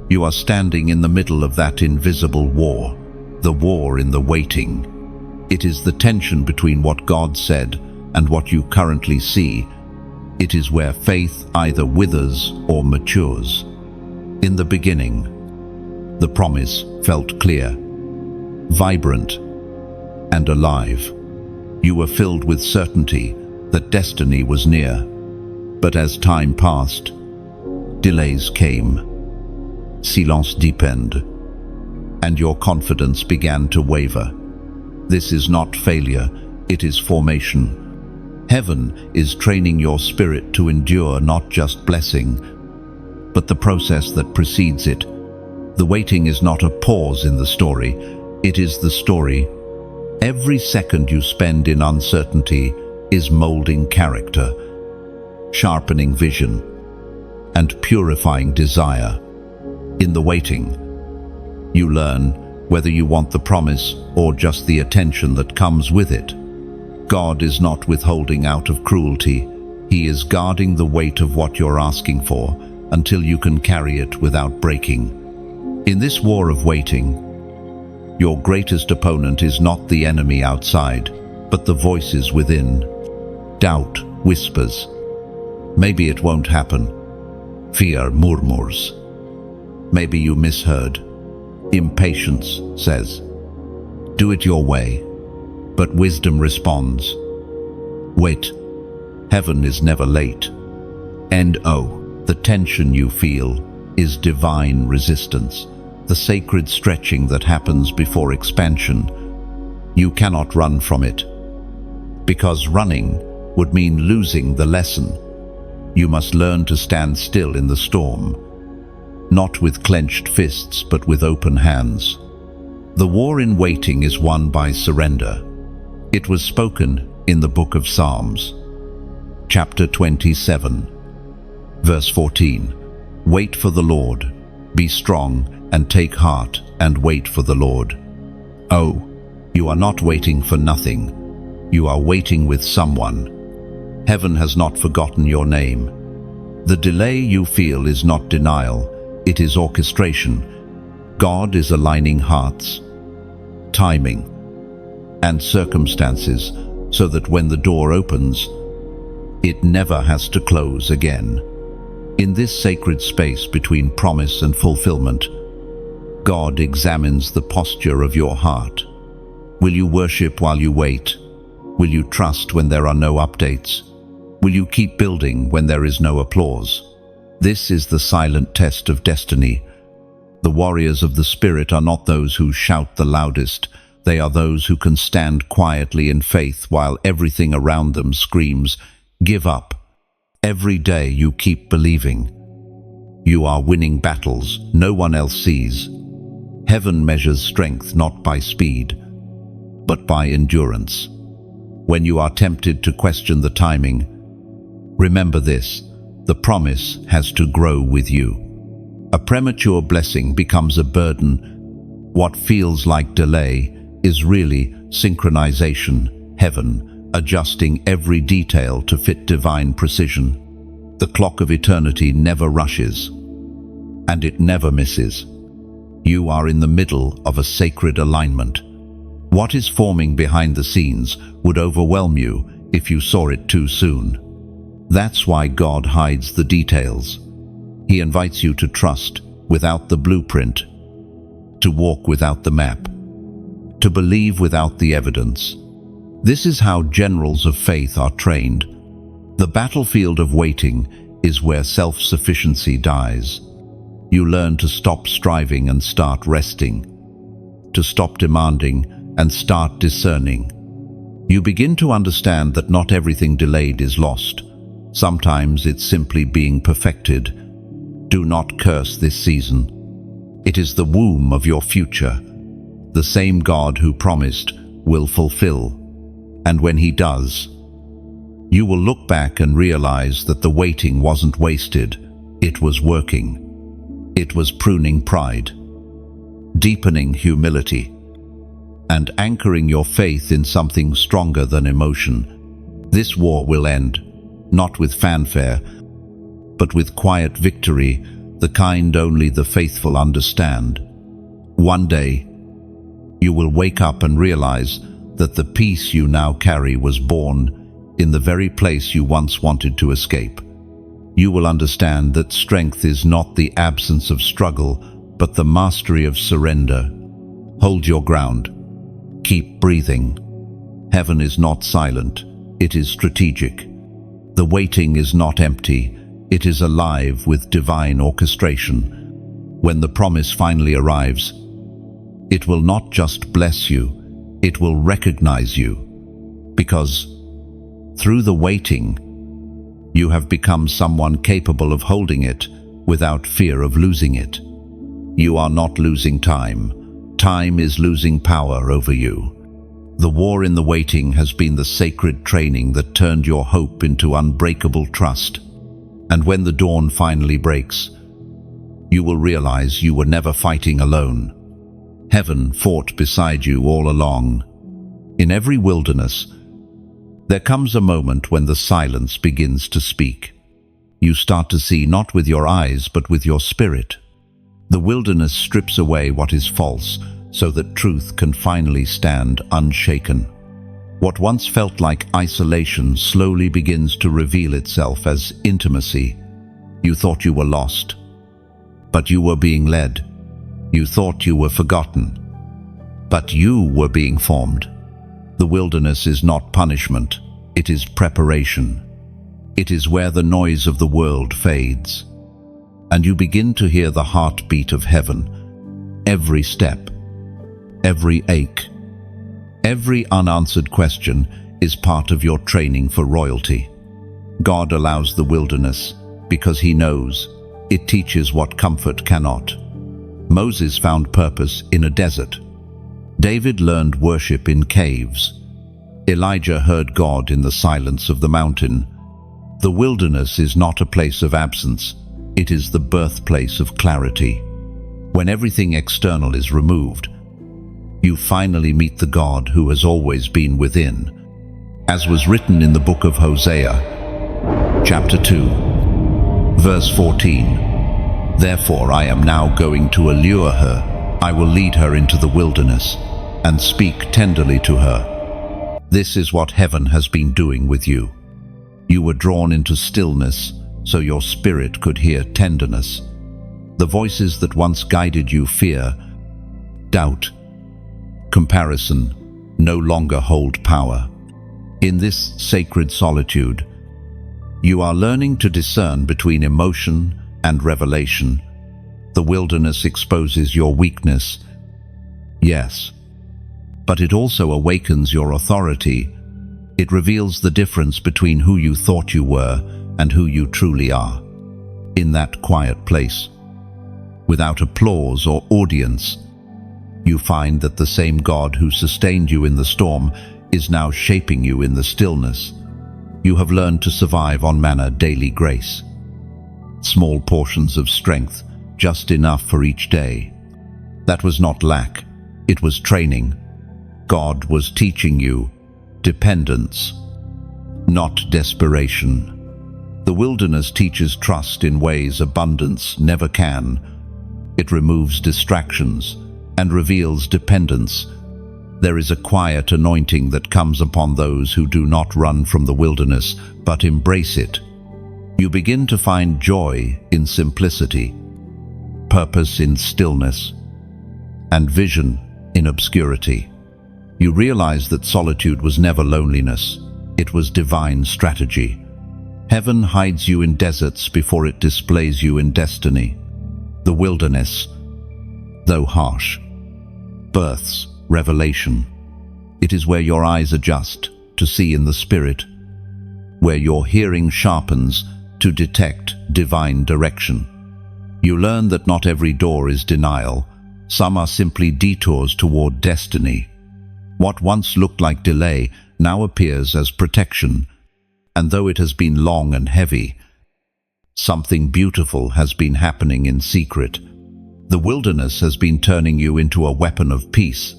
You are standing in the middle of that invisible war, the war in the waiting. It is the tension between what God said and what you currently see. It is where faith either withers or matures. In the beginning, the promise felt clear, vibrant, and alive. You were filled with certainty that destiny was near. But as time passed, delays came, silence deepened, and your confidence began to waver. This is not failure, it is formation. Heaven is training your spirit to endure not just blessing, but the process that precedes it. The waiting is not a pause in the story, it is the story. Every second you spend in uncertainty is molding character, sharpening vision, and purifying desire. In the waiting, you learn whether you want the promise or just the attention that comes with it. God is not withholding out of cruelty. He is guarding the weight of what you're asking for until you can carry it without breaking. In this war of waiting, your greatest opponent is not the enemy outside, but the voices within. Doubt whispers, maybe it won't happen. Fear murmurs, maybe you misheard. Impatience says, do it your way. But wisdom responds, wait, heaven is never late. And the tension you feel is divine resistance, the sacred stretching that happens before expansion. You cannot run from it, because running would mean losing the lesson. You must learn to stand still in the storm, not with clenched fists but with open hands. The war in waiting is won by surrender. It was spoken in the book of Psalms, chapter 27, verse 14. Wait for the Lord, be strong and take heart and wait for the Lord. Oh, you are not waiting for nothing. You are waiting with someone. Heaven has not forgotten your name. The delay you feel is not denial, it is orchestration. God is aligning hearts, timing, and circumstances so that when the door opens, it never has to close again. In this sacred space between promise and fulfillment, God examines the posture of your heart. Will you worship while you wait? Will you trust when there are no updates? Will you keep building when there is no applause? This is the silent test of destiny. The warriors of the Spirit are not those who shout the loudest. They are those who can stand quietly in faith while everything around them screams, give up. Every day you keep believing. You are winning battles no one else sees. Heaven measures strength not by speed, but by endurance. When you are tempted to question the timing, remember this: the promise has to grow with you. A premature blessing becomes a burden. What feels like delay is really synchronization, heaven adjusting every detail to fit divine precision. The clock of eternity never rushes, and it never misses. You are in the middle of a sacred alignment. What is forming behind the scenes would overwhelm you if you saw it too soon. That's why God hides the details. He invites you to trust without the blueprint, to walk without the map, to believe without the evidence. This is how generals of faith are trained. The battlefield of waiting is where self-sufficiency dies. You learn to stop striving and start resting, to stop demanding and start discerning. You begin to understand that not everything delayed is lost. Sometimes it's simply being perfected. Do not curse this season. It is the womb of your future. The same God who promised will fulfill. And when He does, you will look back and realize that the waiting wasn't wasted. It was working. It was pruning pride, deepening humility, and anchoring your faith in something stronger than emotion. This war will end, not with fanfare, but with quiet victory, the kind only the faithful understand. One day, you will wake up and realize that the peace you now carry was born in the very place you once wanted to escape. You will understand that strength is not the absence of struggle, but the mastery of surrender. Hold your ground. Keep breathing. Heaven is not silent, it is strategic. The waiting is not empty, it is alive with divine orchestration. When the promise finally arrives, it will not just bless you, It will recognize you, because through the waiting, you have become someone capable of holding it without fear of losing it. You are not losing time. Time is losing power over you. The war in the waiting has been the sacred training that turned your hope into unbreakable trust. And when the dawn finally breaks, you will realize you were never fighting alone. Heaven fought beside you all along. In every wilderness, there comes a moment when the silence begins to speak. You start to see not with your eyes, but with your spirit. The wilderness strips away what is false, so that truth can finally stand unshaken. What once felt like isolation slowly begins to reveal itself as intimacy. You thought you were lost, but you were being led. You thought you were forgotten, but you were being formed. The wilderness is not punishment, it is preparation. It is where the noise of the world fades, and you begin to hear the heartbeat of heaven. Every step, every ache, every unanswered question is part of your training for royalty. God allows the wilderness because He knows it teaches what comfort cannot. Moses found purpose in a desert. David learned worship in caves. Elijah heard God in the silence of the mountain. The wilderness is not a place of absence, it is the birthplace of clarity. When everything external is removed, you finally meet the God who has always been within. As was written in the book of Hosea, chapter 2, verse 14, "Therefore I am now going to allure her. I will lead her into the wilderness and speak tenderly to her." This is what heaven has been doing with you. You were drawn into stillness so your spirit could hear tenderness. The voices that once guided you, fear, doubt, comparison, no longer hold power. In this sacred solitude, you are learning to discern between emotion and revelation. The wilderness exposes your weakness, yes, but it also awakens your authority. It reveals the difference between who you thought you were and who you truly are. In that quiet place, without applause or audience, you find that the same God who sustained you in the storm is now shaping you in the stillness. You have learned to survive on manna daily grace. Small portions of strength, just enough for each day. That was not lack, it was training. God was teaching you dependence, not desperation. The wilderness teaches trust in ways abundance never can. It removes distractions and reveals dependence. There is a quiet anointing that comes upon those who do not run from the wilderness, but embrace it. You begin to find joy in simplicity, purpose in stillness, and vision in obscurity. You realize that solitude was never loneliness, it was divine strategy. Heaven hides you in deserts before it displays you in destiny. The wilderness, though harsh, births revelation. It is where your eyes adjust to see in the Spirit, where your hearing sharpens to detect divine direction. You learn that not every door is denial, some are simply detours toward destiny. What once looked like delay now appears as protection, and though it has been long and heavy, something beautiful has been happening in secret. The wilderness has been turning you into a weapon of peace.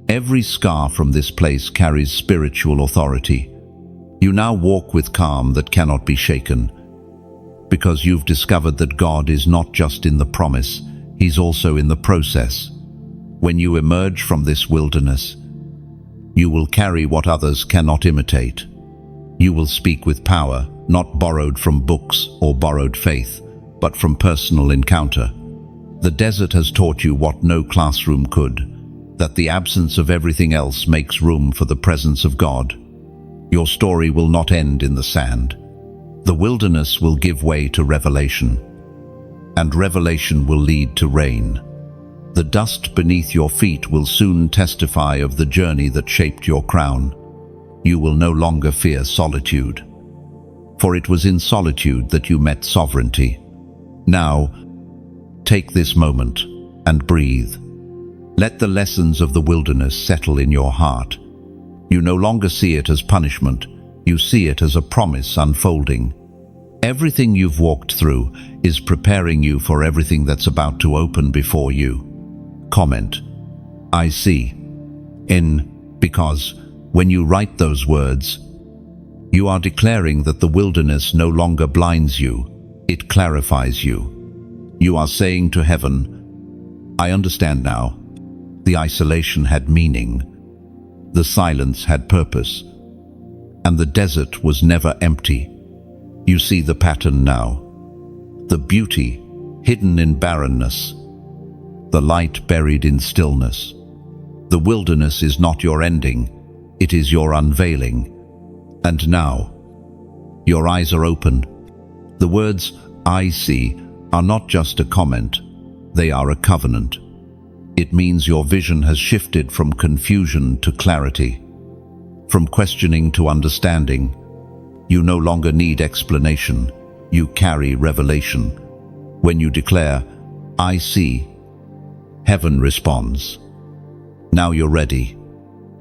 Every scar from this place carries spiritual authority. You now walk with calm that cannot be shaken, because you've discovered that God is not just in the promise, He's also in the process. When you emerge from this wilderness, you will carry what others cannot imitate. You will speak with power, not borrowed from books or borrowed faith, but from personal encounter. The desert has taught you what no classroom could, that the absence of everything else makes room for the presence of God. Your story will not end in the sand. The wilderness will give way to revelation, and revelation will lead to rain. The dust beneath your feet will soon testify of the journey that shaped your crown. You will no longer fear solitude, for it was in solitude that you met sovereignty. Now, take this moment and breathe. Let the lessons of the wilderness settle in your heart. You no longer see it as punishment, you see it as a promise unfolding. Everything you've walked through is preparing you for everything that's about to open before you. Comment, I see. Because when you write those words, you are declaring that the wilderness no longer blinds you, it clarifies you. You are saying to heaven, I understand now. The isolation had meaning, the silence had purpose, and the desert was never empty. You see the pattern now, the beauty hidden in barrenness, the light buried in stillness. The wilderness is not your ending, it is your unveiling. And now, your eyes are open. The words, I see, are not just a comment, they are a covenant. It means your vision has shifted from confusion to clarity, from questioning to understanding. You no longer need explanation, you carry revelation. When you declare, I see, heaven responds. Now you're ready,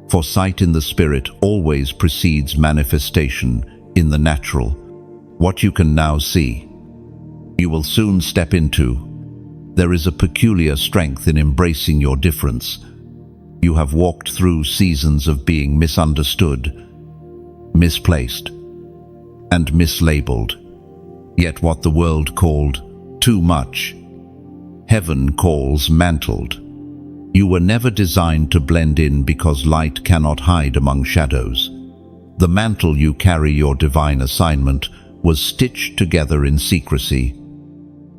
for sight in the spirit always precedes manifestation in the natural. What you can now see, you will soon step into. There is a peculiar strength in embracing your difference. You have walked through seasons of being misunderstood, misplaced, and mislabeled. Yet what the world called too much, heaven calls mantled. You were never designed to blend in because light cannot hide among shadows. The mantle you carry, your divine assignment, was stitched together in secrecy,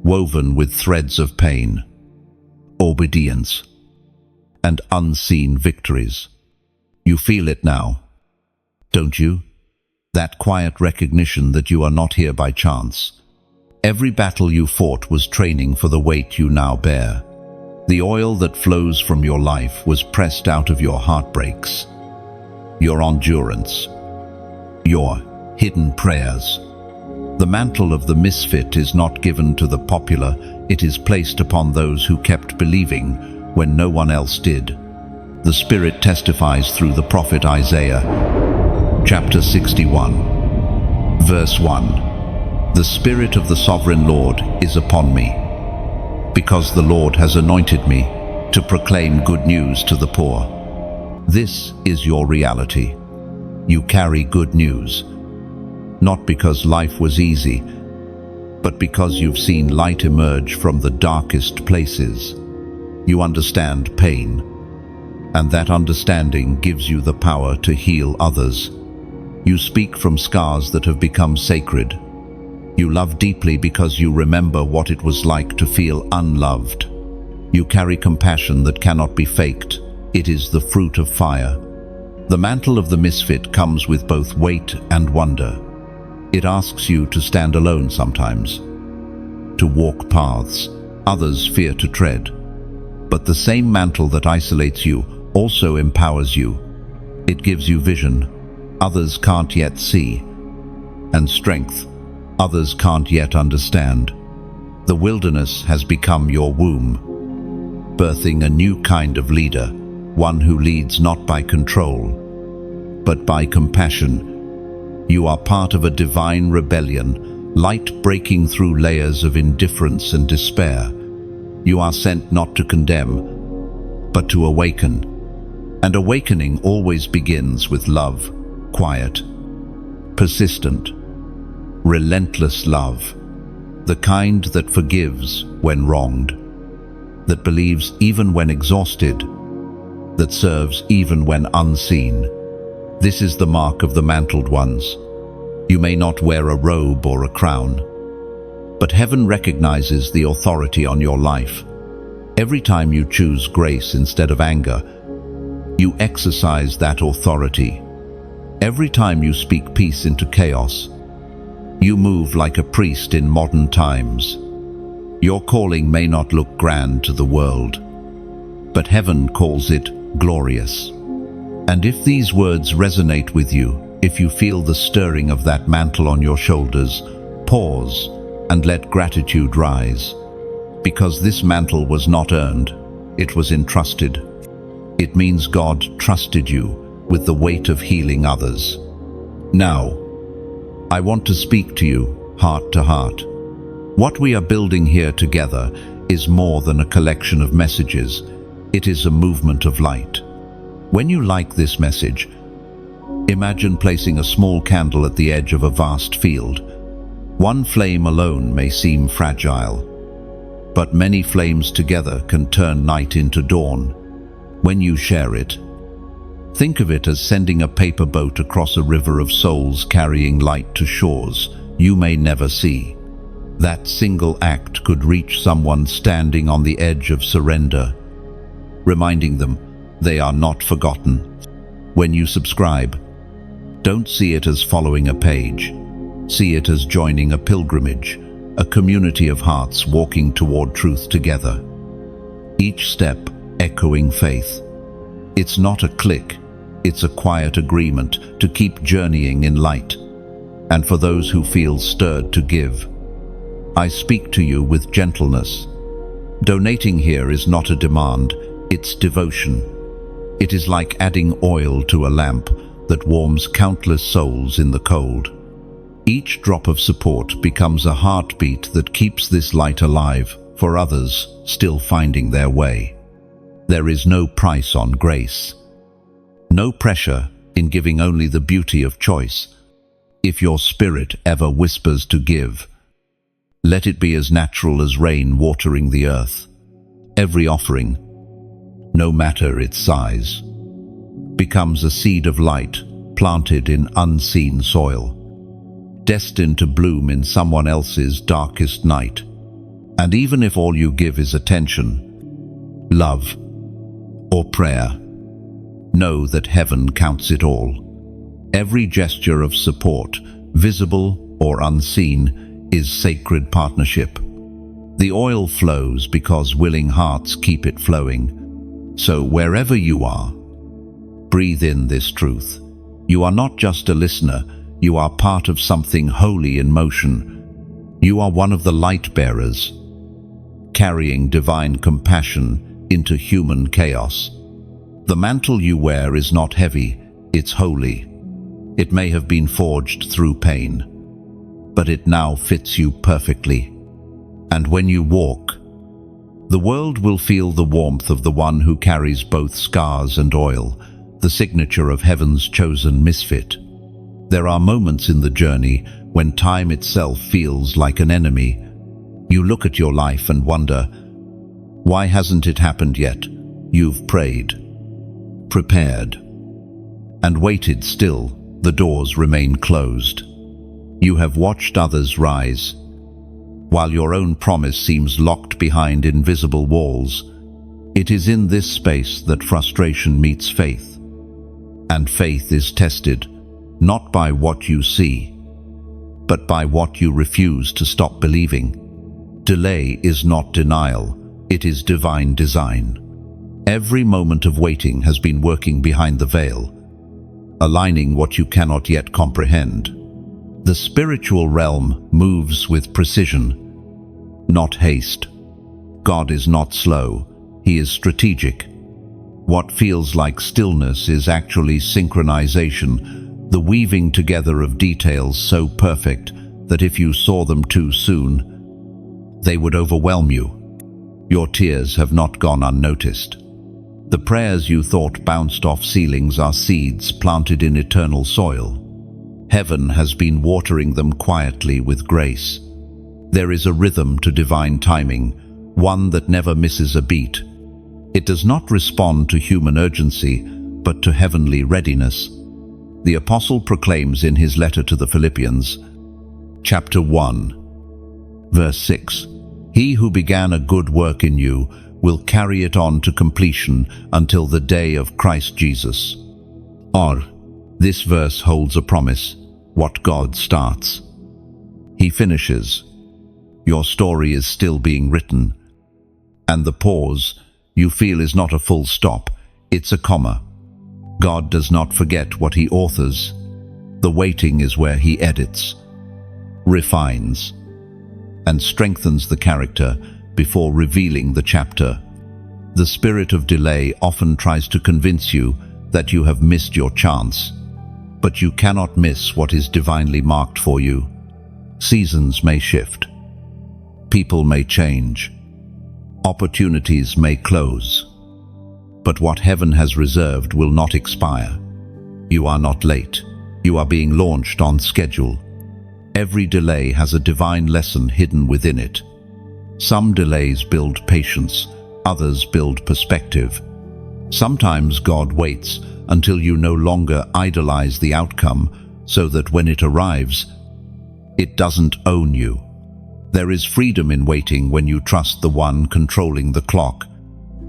woven with threads of pain, obedience, and unseen victories. You feel it now, don't you? That quiet recognition that you are not here by chance. Every battle you fought was training for the weight you now bear. The oil that flows from your life was pressed out of your heartbreaks, your endurance, your hidden prayers. The mantle of the misfit is not given to the popular, it is placed upon those who kept believing when no one else did. The Spirit testifies through the prophet Isaiah, chapter 61, verse 1. The Spirit of the Sovereign Lord is upon me, because the Lord has anointed me to proclaim good news to the poor. This is your reality. You carry good news, not because life was easy, but because you've seen light emerge from the darkest places. You understand pain, and that understanding gives you the power to heal others. You speak from scars that have become sacred. You love deeply because you remember what it was like to feel unloved. You carry compassion that cannot be faked. It is the fruit of fire. The mantle of the misfit comes with both weight and wonder. It asks you to stand alone sometimes, to walk paths others fear to tread. But the same mantle that isolates you also empowers you. It gives you vision others can't yet see, and strength others can't yet understand. The wilderness has become your womb, birthing a new kind of leader, one who leads not by control, but by compassion. You are part of a divine rebellion, light breaking through layers of indifference and despair. You are sent not to condemn, but to awaken. And awakening always begins with love, quiet, persistent, relentless love, the kind that forgives when wronged, that believes even when exhausted, that serves even when unseen. This is the mark of the mantled ones. You may not wear a robe or a crown, but heaven recognizes the authority on your life. Every time you choose grace instead of anger, you exercise that authority. Every time you speak peace into chaos, you move like a priest in modern times. Your calling may not look grand to the world, but heaven calls it glorious. And if these words resonate with you, if you feel the stirring of that mantle on your shoulders, pause and let gratitude rise. Because this mantle was not earned, it was entrusted. It means God trusted you with the weight of healing others. Now, I want to speak to you, heart to heart. What we are building here together is more than a collection of messages. It is a movement of light. When you like this message, imagine placing a small candle at the edge of a vast field. One flame alone may seem fragile, but many flames together can turn night into dawn. When you share it, think of it as sending a paper boat across a river of souls carrying light to shores you may never see. That single act could reach someone standing on the edge of surrender, reminding them they are not forgotten. When you subscribe, don't see it as following a page. See it as joining a pilgrimage, a community of hearts walking toward truth together. Each step echoing faith. It's not a click, it's a quiet agreement to keep journeying in light. And for those who feel stirred to give, I speak to you with gentleness. Donating here is not a demand, it's devotion. It is like adding oil to a lamp that warms countless souls in the cold. Each drop of support becomes a heartbeat that keeps this light alive for others still finding their way. There is no price on grace. No pressure in giving, only the beauty of choice. If your spirit ever whispers to give, let it be as natural as rain watering the earth. Every offering, no matter its size, becomes a seed of light planted in unseen soil, destined to bloom in someone else's darkest night. And even if all you give is attention, love, or prayer, know that heaven counts it all. Every gesture of support, visible or unseen, is sacred partnership. The oil flows because willing hearts keep it flowing. So wherever you are, breathe in this truth. You are not just a listener, you are part of something holy in motion. You are one of the light bearers, carrying divine compassion into human chaos. The mantle you wear is not heavy, it's holy. It may have been forged through pain, but it now fits you perfectly. And when you walk, the world will feel the warmth of the one who carries both scars and oil, the signature of heaven's chosen misfit. There are moments in the journey when time itself feels like an enemy. You look at your life and wonder, why hasn't it happened yet? You've prayed, prepared, and waited. Still, the doors remain closed. You have watched others rise, while your own promise seems locked behind invisible walls. It is in this space that frustration meets faith. And faith is tested, not by what you see, but by what you refuse to stop believing. Delay is not denial, it is divine design. Every moment of waiting has been working behind the veil, aligning what you cannot yet comprehend. The spiritual realm moves with precision, not haste. God is not slow, He is strategic. What feels like stillness is actually synchronization, the weaving together of details so perfect that if you saw them too soon, they would overwhelm you. Your tears have not gone unnoticed. The prayers you thought bounced off ceilings are seeds planted in eternal soil. Heaven has been watering them quietly with grace. There is a rhythm to divine timing, one that never misses a beat. It does not respond to human urgency, but to heavenly readiness. The Apostle proclaims in his letter to the Philippians, chapter 1, verse 6, "He who began a good work in you will carry it on to completion until the day of Christ Jesus." Or, this verse holds a promise. What God starts, He finishes. Your story is still being written, and the pause you feel is not a full stop, it's a comma. God does not forget what He authors. The waiting is where He edits, refines, and strengthens the character before revealing the chapter. The spirit of delay often tries to convince you that you have missed your chance, but you cannot miss what is divinely marked for you. Seasons may shift. People may change. Opportunities may close. But what heaven has reserved will not expire. You are not late. You are being launched on schedule. Every delay has a divine lesson hidden within it. Some delays build patience, others build perspective. Sometimes God waits until you no longer idolize the outcome, so that when it arrives, it doesn't own you. There is freedom in waiting when you trust the one controlling the clock.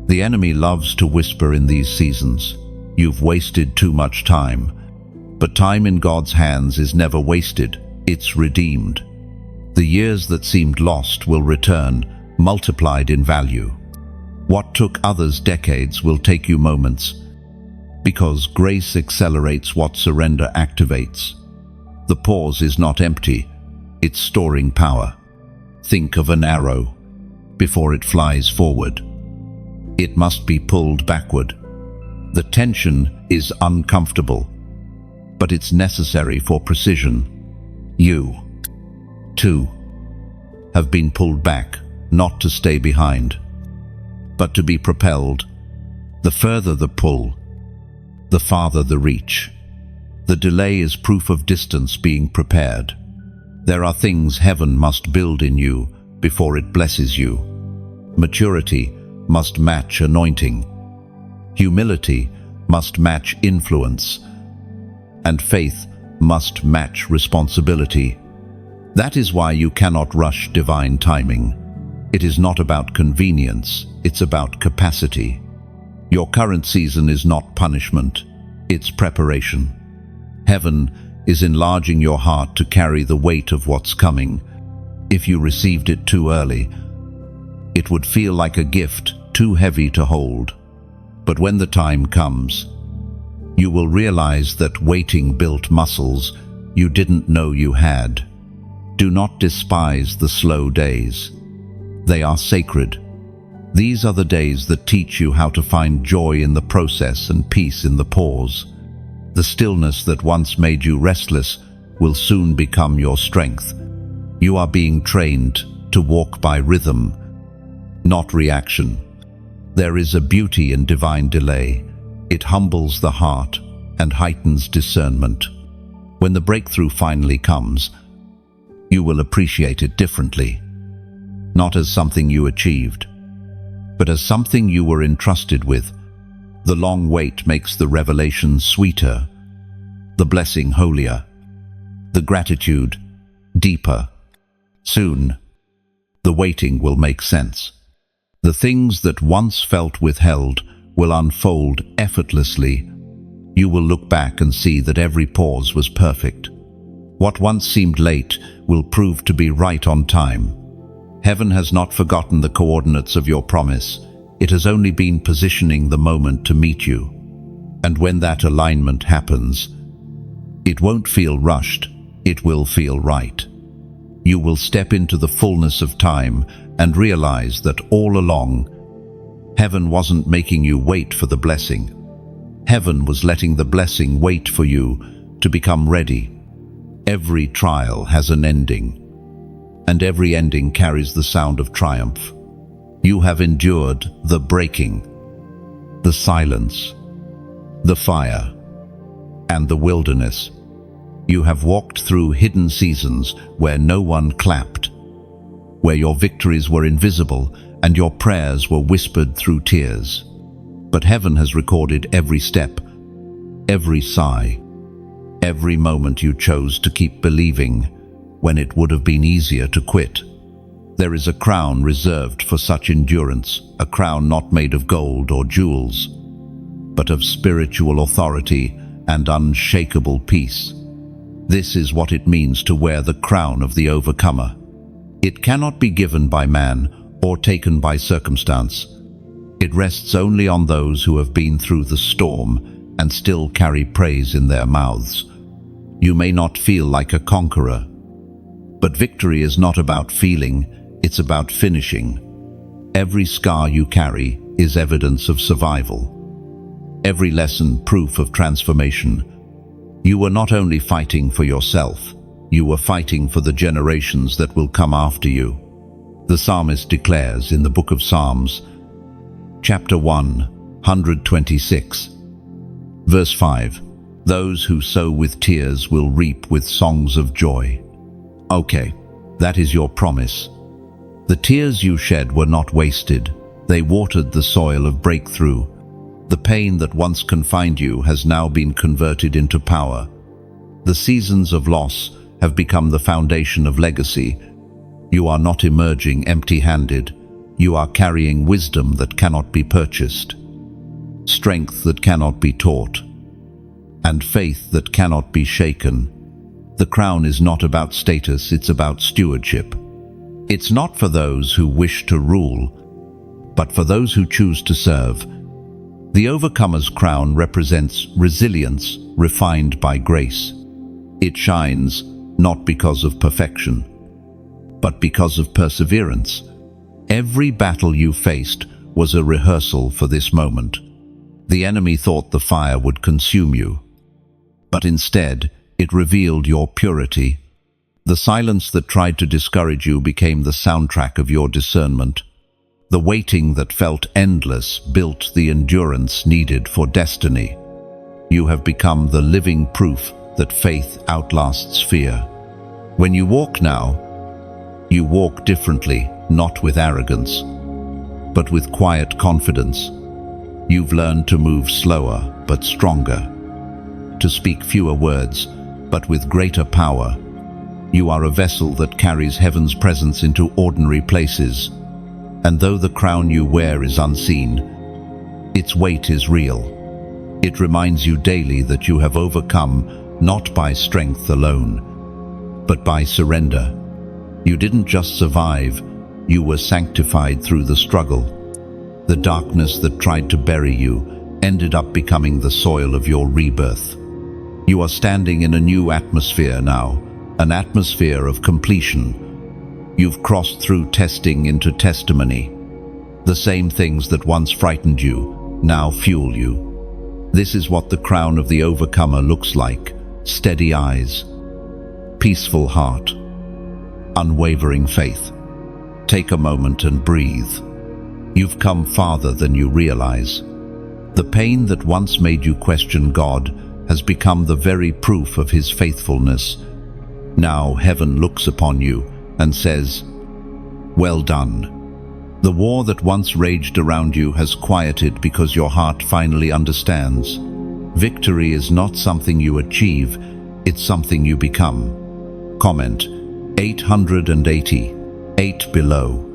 The enemy loves to whisper in these seasons, "You've wasted too much time." But time in God's hands is never wasted, it's redeemed. The years that seemed lost will return, multiplied in value. What took others decades will take you moments, because grace accelerates what surrender activates. The pause is not empty, it's storing power. Think of an arrow. Before it flies forward, it must be pulled backward. The tension is uncomfortable, but it's necessary for precision. You, too, have been pulled back, not to stay behind, but to be propelled. The further the pull, the farther the reach. The delay is proof of distance being prepared. There are things heaven must build in you before it blesses you. Maturity must match anointing. Humility must match influence. And faith must match responsibility. That is why you cannot rush divine timing. It is not about convenience, it's about capacity. Your current season is not punishment, it's preparation. Heaven is enlarging your heart to carry the weight of what's coming. If you received it too early, it would feel like a gift too heavy to hold. But when the time comes, you will realize that waiting built muscles you didn't know you had. Do not despise the slow days. They are sacred. These are the days that teach you how to find joy in the process and peace in the pause. The stillness that once made you restless will soon become your strength. You are being trained to walk by rhythm, not reaction. There is a beauty in divine delay. It humbles the heart and heightens discernment. When the breakthrough finally comes, you will appreciate it differently. Not as something you achieved, but as something you were entrusted with. The long wait makes the revelation sweeter, the blessing holier, the gratitude deeper. Soon, the waiting will make sense. The things that once felt withheld will unfold effortlessly. You will look back and see that every pause was perfect. What once seemed late will prove to be right on time. Heaven has not forgotten the coordinates of your promise. It has only been positioning the moment to meet you. And when that alignment happens, it won't feel rushed, it will feel right. You will step into the fullness of time and realize that all along, heaven wasn't making you wait for the blessing. Heaven was letting the blessing wait for you to become ready. Every trial has an ending, and every ending carries the sound of triumph. You have endured the breaking, the silence, the fire, and the wilderness. You have walked through hidden seasons where no one clapped, where your victories were invisible and your prayers were whispered through tears. But heaven has recorded every step, every sigh, every moment you chose to keep believing when it would have been easier to quit. There is a crown reserved for such endurance, a crown not made of gold or jewels, but of spiritual authority and unshakable peace. This is what it means to wear the crown of the overcomer. It cannot be given by man or taken by circumstance. It rests only on those who have been through the storm and still carry praise in their mouths. You may not feel like a conqueror, but victory is not about feeling, it's about finishing. Every scar you carry is evidence of survival. Every lesson, proof of transformation. You were not only fighting for yourself, you were fighting for the generations that will come after you. The psalmist declares in the book of Psalms, chapter 126, verse 5, "Those who sow with tears will reap with songs of joy." Okay, that is your promise. The tears you shed were not wasted. They watered the soil of breakthrough. The pain that once confined you has now been converted into power. The seasons of loss have become the foundation of legacy. You are not emerging empty-handed. You are carrying wisdom that cannot be purchased, strength that cannot be taught, and faith that cannot be shaken. The crown is not about status, it's about stewardship. It's not for those who wish to rule, but for those who choose to serve. The overcomer's crown represents resilience refined by grace. It shines not because of perfection, but because of perseverance. Every battle you faced was a rehearsal for this moment. The enemy thought the fire would consume you, but instead it revealed your purity. The silence that tried to discourage you became the soundtrack of your discernment. The waiting that felt endless built the endurance needed for destiny. You have become the living proof that faith outlasts fear. When you walk now, you walk differently, not with arrogance, but with quiet confidence. You've learned to move slower but stronger, to speak fewer words but with greater power. You are a vessel that carries heaven's presence into ordinary places. And though the crown you wear is unseen, its weight is real. It reminds you daily that you have overcome not by strength alone, but by surrender. You didn't just survive, you were sanctified through the struggle. The darkness that tried to bury you ended up becoming the soil of your rebirth. You are standing in a new atmosphere now, an atmosphere of completion. You've crossed through testing into testimony. The same things that once frightened you now fuel you. This is what the crown of the overcomer looks like: steady eyes, peaceful heart, unwavering faith. Take a moment and breathe. You've come farther than you realize. The pain that once made you question God has become the very proof of His faithfulness. Now heaven looks upon you and says, "Well done." The war that once raged around you has quieted because your heart finally understands. Victory is not something you achieve, it's something you become. Comment 880, 8 below,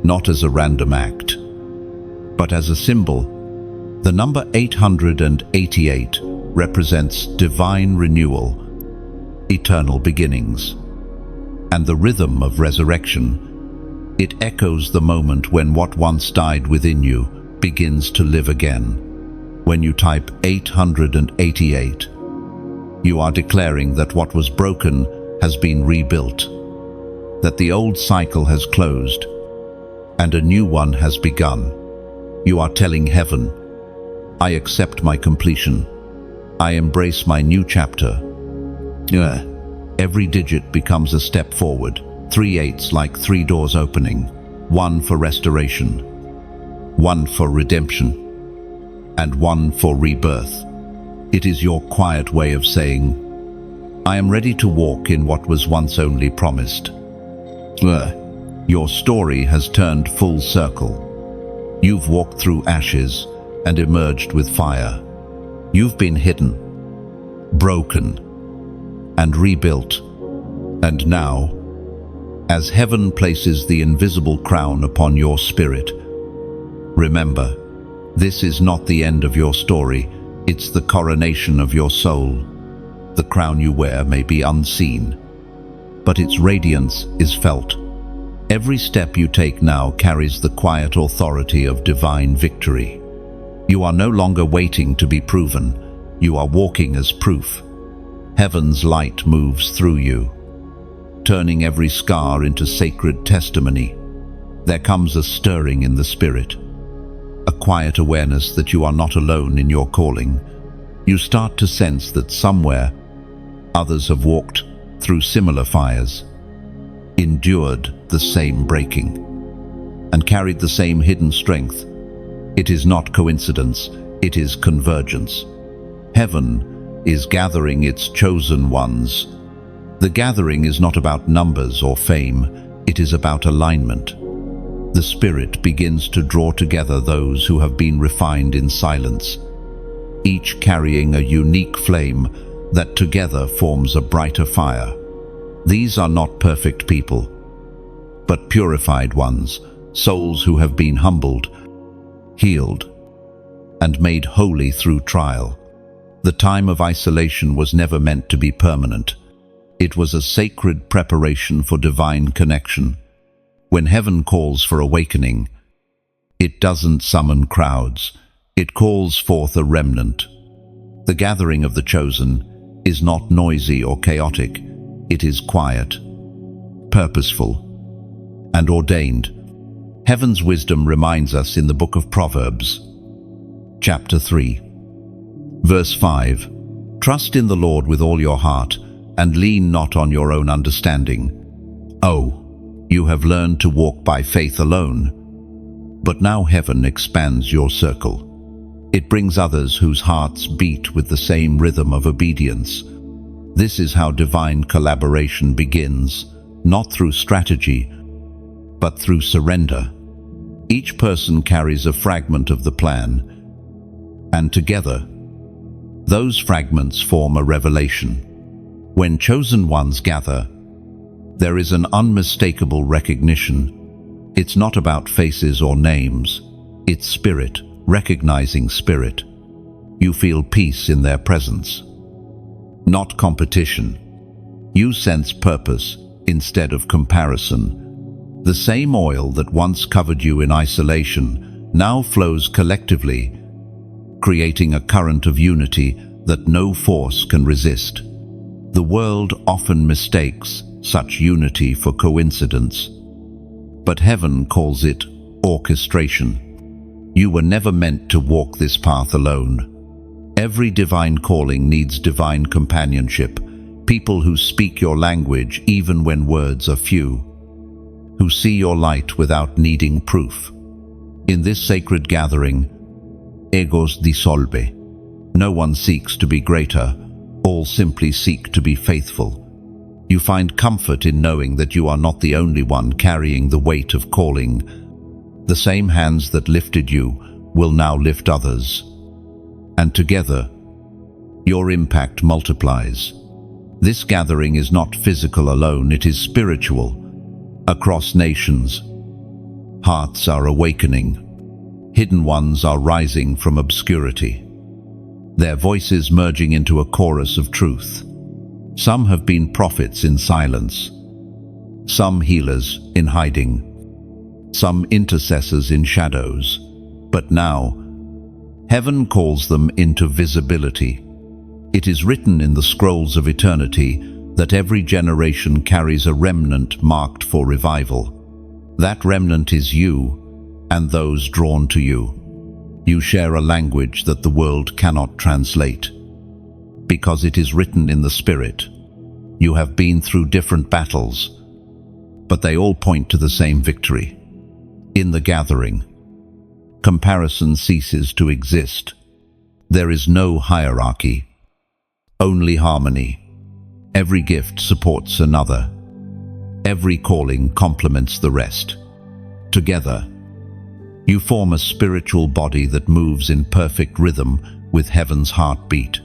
not as a random act, but as a symbol. The number 888 represents divine renewal, eternal beginnings, and the rhythm of resurrection. It echoes the moment when what once died within you begins to live again. When you type 888, you are declaring that what was broken has been rebuilt, that the old cycle has closed, and a new one has begun. You are telling heaven, "I accept my completion. I embrace my new chapter." Every digit becomes a step forward. 3 8s like 3 doors opening. 1 for restoration, 1 for redemption, and 1 for rebirth. It is your quiet way of saying, "I am ready to walk in what was once only promised." Your story has turned full circle. You've walked through ashes and emerged with fire. You've been hidden, broken, and rebuilt. And now, as heaven places the invisible crown upon your spirit, remember, this is not the end of your story, it's the coronation of your soul. The crown you wear may be unseen, but its radiance is felt. Every step you take now carries the quiet authority of divine victory. You are no longer waiting to be proven. You are walking as proof. Heaven's light moves through you, turning every scar into sacred testimony. There comes a stirring in the spirit, a quiet awareness that you are not alone in your calling. You start to sense that somewhere others have walked through similar fires, endured the same breaking, and carried the same hidden strength. It is not coincidence, it is convergence. Heaven is gathering its chosen ones. The gathering is not about numbers or fame, it is about alignment. The Spirit begins to draw together those who have been refined in silence, each carrying a unique flame that together forms a brighter fire. These are not perfect people, but purified ones, souls who have been humbled, healed, and made holy through trial. The time of isolation was never meant to be permanent. It was a sacred preparation for divine connection. When heaven calls for awakening, it doesn't summon crowds. It calls forth a remnant. The gathering of the chosen is not noisy or chaotic. It is quiet, purposeful, and ordained. Heaven's wisdom reminds us in the book of Proverbs, chapter 3, verse 5, "Trust in the Lord with all your heart, and lean not on your own understanding. Oh, you have learned to walk by faith alone, but now heaven expands your circle. It brings others whose hearts beat with the same rhythm of obedience." This is how divine collaboration begins, not through strategy, but through surrender. Each person carries a fragment of the plan, and together, those fragments form a revelation. When chosen ones gather, there is an unmistakable recognition. It's not about faces or names, it's spirit, recognizing spirit. You feel peace in their presence, not competition. You sense purpose instead of comparison. The same oil that once covered you in isolation now flows collectively, creating a current of unity that no force can resist. The world often mistakes such unity for coincidence, but heaven calls it orchestration. You were never meant to walk this path alone. Every divine calling needs divine companionship, people who speak your language even when words are few, who see your light without needing proof. In this sacred gathering, egos dissolve. No one seeks to be greater, all simply seek to be faithful. You find comfort in knowing that you are not the only one carrying the weight of calling. The same hands that lifted you will now lift others. And together, your impact multiplies. This gathering is not physical alone, it is spiritual. Across nations, hearts are awakening. Hidden ones are rising from obscurity, their voices merging into a chorus of truth. Some have been prophets in silence, some healers in hiding, some intercessors in shadows, but now, heaven calls them into visibility. It is written in the scrolls of eternity that every generation carries a remnant marked for revival. That remnant is you and those drawn to you. You share a language that the world cannot translate, because it is written in the Spirit. You have been through different battles, but they all point to the same victory. In the gathering, comparison ceases to exist. There is no hierarchy, only harmony. Every gift supports another. Every calling complements the rest. Together, you form a spiritual body that moves in perfect rhythm with heaven's heartbeat.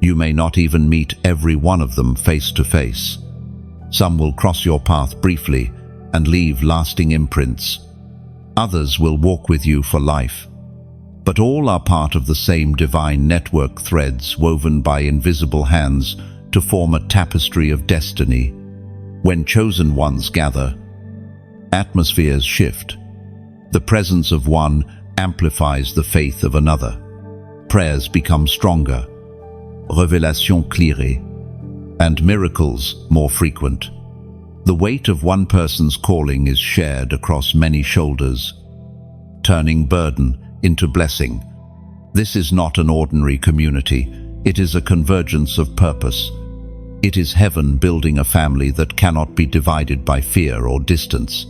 You may not even meet every one of them face to face. Some will cross your path briefly and leave lasting imprints. Others will walk with you for life. But all are part of the same divine network, threads woven by invisible hands to form a tapestry of destiny. When chosen ones gather, Atmospheres shift. The presence of one amplifies the faith of another. Prayers become stronger, révélation claire, and miracles more frequent. The weight of one person's calling is shared across many shoulders, turning burden into blessing. This is not an ordinary community. It is a convergence of purpose. It is heaven building a family that cannot be divided by fear or distance.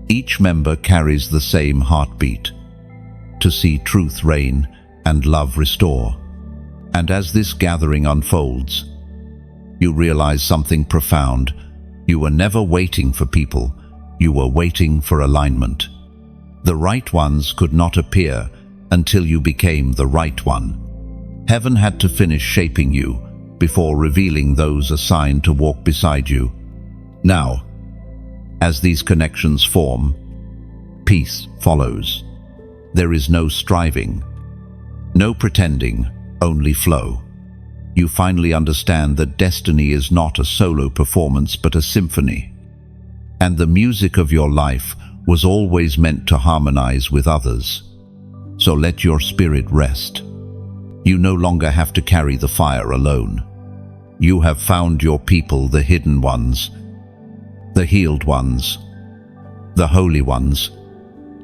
Each member carries the same heartbeat, to see truth reign and love restore. And as this gathering unfolds, you realize something profound. You were never waiting for people. You were waiting for alignment. The right ones could not appear until you became the right one. Heaven had to finish shaping you before revealing those assigned to walk beside you. Now, as these connections form, peace follows. There is no striving, no pretending, only flow. You finally understand that destiny is not a solo performance but a symphony. And the music of your life was always meant to harmonize with others. So let your spirit rest. You no longer have to carry the fire alone. You have found your people, the hidden ones, the healed ones, the holy ones.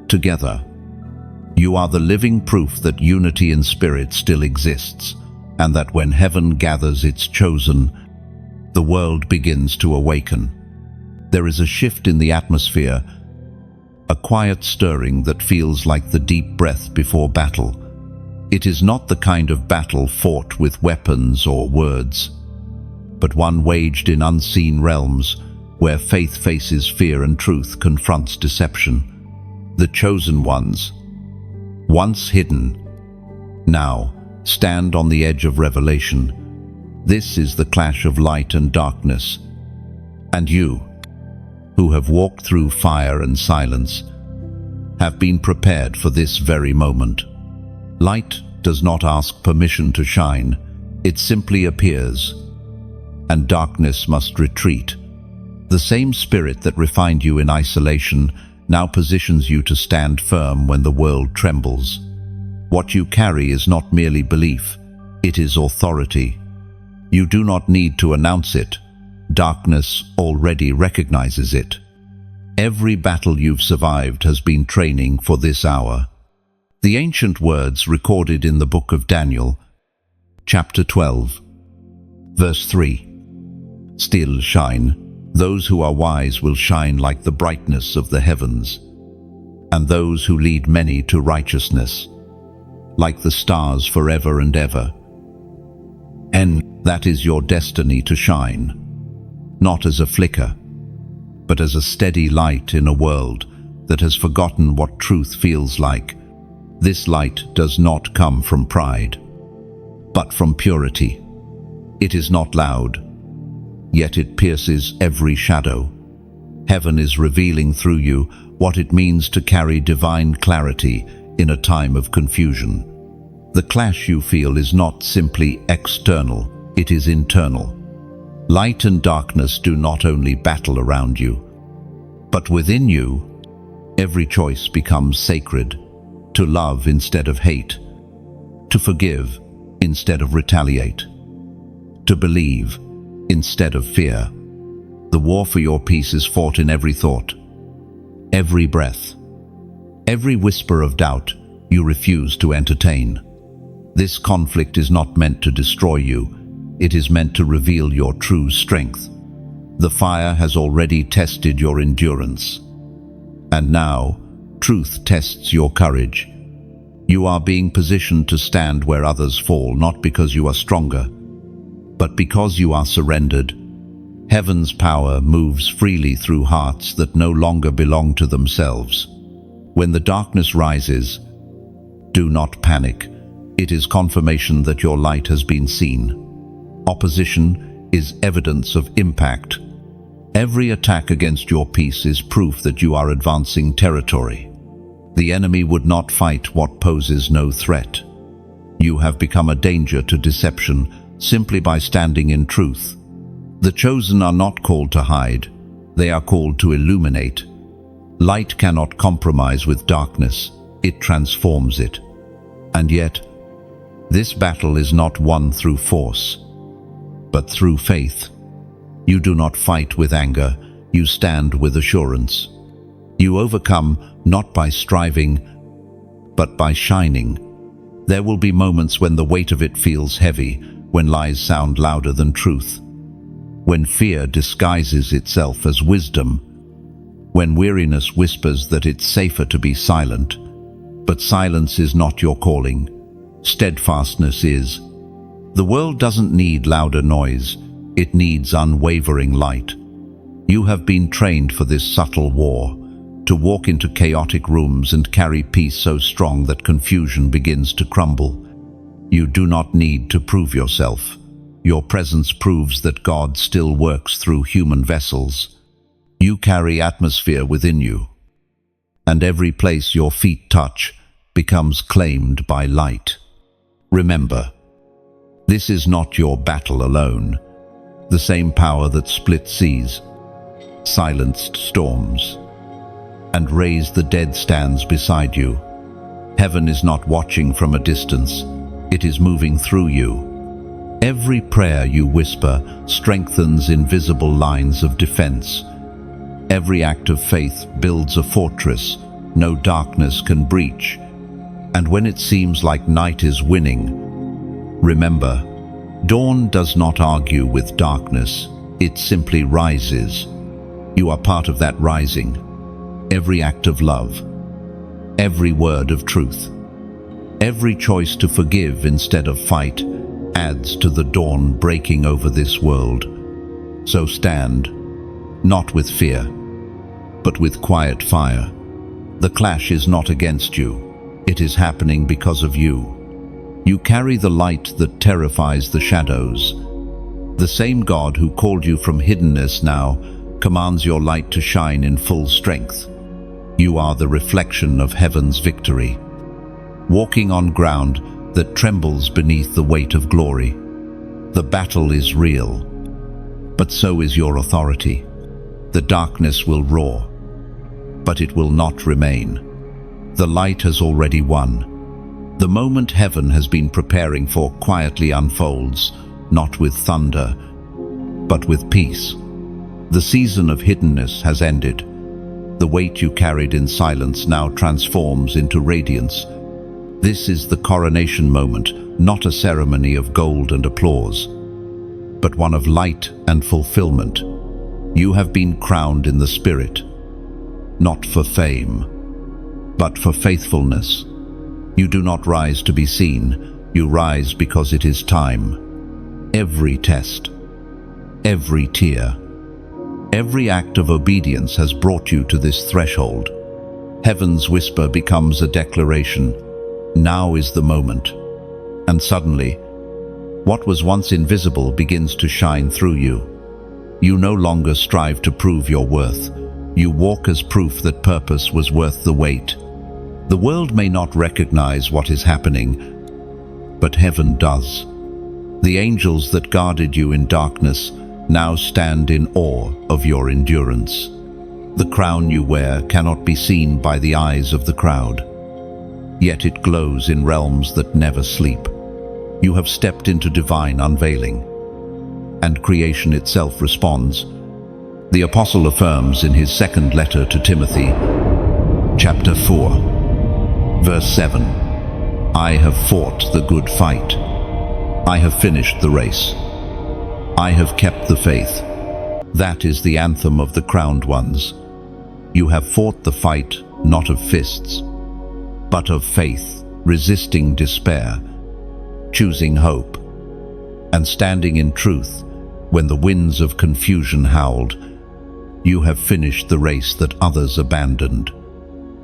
Together, you are the living proof that unity in spirit still exists, and that when heaven gathers its chosen, the world begins to awaken. There is a shift in the atmosphere, a quiet stirring that feels like the deep breath before battle. It is not the kind of battle fought with weapons or words, but one waged in unseen realms where faith faces fear and truth confronts deception. The chosen ones, once hidden, now stand on the edge of revelation. This is the clash of light and darkness. And you, who have walked through fire and silence, have been prepared for this very moment. Light does not ask permission to shine. It simply appears, and darkness must retreat. The same spirit that refined you in isolation now positions you to stand firm when the world trembles. What you carry is not merely belief, it is authority. You do not need to announce it. Darkness already recognizes it. Every battle you've survived has been training for this hour. The ancient words recorded in the book of Daniel, chapter 12, verse 3. Still shine. Those who are wise will shine like the brightness of the heavens, and those who lead many to righteousness, like the stars forever and ever. And that is your destiny to shine, not as a flicker, but as a steady light in a world that has forgotten what truth feels like. This light does not come from pride, but from purity. It is not loud, yet it pierces every shadow. Heaven is revealing through you what it means to carry divine clarity in a time of confusion. The clash you feel is not simply external, it is internal. Light and darkness do not only battle around you, but within you, every choice becomes sacred. To love instead of hate, to forgive instead of retaliate, to believe instead of fear. The war for your peace is fought in every thought, every breath, every whisper of doubt you refuse to entertain. This conflict is not meant to destroy you, it is meant to reveal your true strength. The fire has already tested your endurance, and now truth tests your courage. You are being positioned to stand where others fall, not because you are stronger, but because you are surrendered. Heaven's power moves freely through hearts that no longer belong to themselves. When the darkness rises, do not panic. It is confirmation that your light has been seen. Opposition is evidence of impact. Every attack against your peace is proof that you are advancing territory. The enemy would not fight what poses no threat. You have become a danger to deception simply by standing in truth. The chosen are not called to hide, they are called to illuminate. Light cannot compromise with darkness, it transforms it. And yet, this battle is not won through force, but through faith. You do not fight with anger, you stand with assurance. You overcome not by striving, but by shining. There will be moments when the weight of it feels heavy, when lies sound louder than truth, when fear disguises itself as wisdom, when weariness whispers that it's safer to be silent. But silence is not your calling. Steadfastness is. The world doesn't need louder noise, it needs unwavering light. You have been trained for this subtle war, to walk into chaotic rooms and carry peace so strong that confusion begins to crumble. You do not need to prove yourself. Your presence proves that God still works through human vessels. You carry atmosphere within you, and every place your feet touch becomes claimed by light. Remember, this is not your battle alone. The same power that split seas, silenced storms, and raised the dead stands beside you. Heaven is not watching from a distance, it is moving through you. Every prayer you whisper strengthens invisible lines of defense. Every act of faith builds a fortress no darkness can breach. And when it seems like night is winning, remember, dawn does not argue with darkness, it simply rises. You are part of that rising. Every act of love, every word of truth, every choice to forgive instead of fight adds to the dawn breaking over this world. So stand, not with fear, but with quiet fire. The clash is not against you, it is happening because of you. You carry the light that terrifies the shadows. The same God who called you from hiddenness now commands your light to shine in full strength. You are the reflection of heaven's victory, walking on ground that trembles beneath the weight of glory. The battle is real, but so is your authority. The darkness will roar, but it will not remain. The light has already won. The moment heaven has been preparing for quietly unfolds, not with thunder, but with peace. The season of hiddenness has ended. The weight you carried in silence now transforms into radiance. This is the coronation moment, not a ceremony of gold and applause, but one of light and fulfillment. You have been crowned in the Spirit, not for fame, but for faithfulness. You do not rise to be seen, you rise because it is time. Every test, every tear, every act of obedience has brought you to this threshold. Heaven's whisper becomes a declaration. Now is the moment. And suddenly, what was once invisible begins to shine through you. You no longer strive to prove your worth. You walk as proof that purpose was worth the wait. The world may not recognize what is happening, but heaven does. The angels that guarded you in darkness now stand in awe of your endurance. The crown you wear cannot be seen by the eyes of the crowd, yet it glows in realms that never sleep. You have stepped into divine unveiling, and creation itself responds. The apostle affirms in his second letter to Timothy, chapter 4, verse 7, I have fought the good fight. I have finished the race. I have kept the faith. That is the anthem of the crowned ones. You have fought the fight not of fists, but of faith, resisting despair, choosing hope, and standing in truth when the winds of confusion howled. You have finished the race that others abandoned,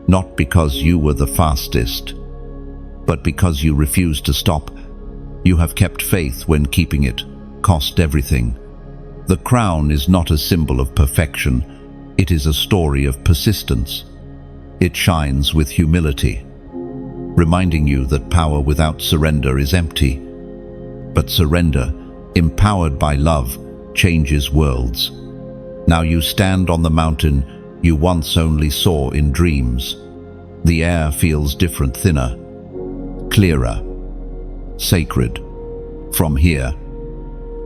not because you were the fastest, but because you refused to stop. You have kept faith when keeping it cost everything. The crown is not a symbol of perfection, it is a story of persistence. It shines with humility, reminding you that power without surrender is empty. But surrender, empowered by love, changes worlds. Now you stand on the mountain, you once only saw in dreams. The air feels different, thinner, clearer, sacred. From here,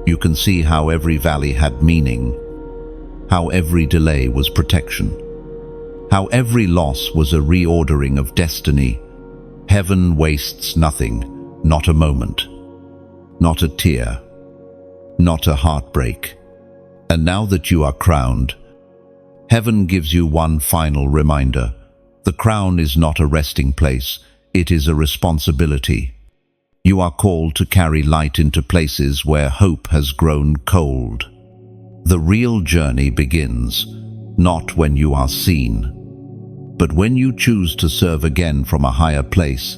you can see how every valley had meaning, how every delay was protection, how every loss was a reordering of destiny. Heaven wastes nothing, not a moment, not a tear, not a heartbreak. And now that you are crowned, heaven gives you one final reminder. The crown is not a resting place, it is a responsibility. You are called to carry light into places where hope has grown cold. The real journey begins, not when you are seen, but when you choose to serve again from a higher place.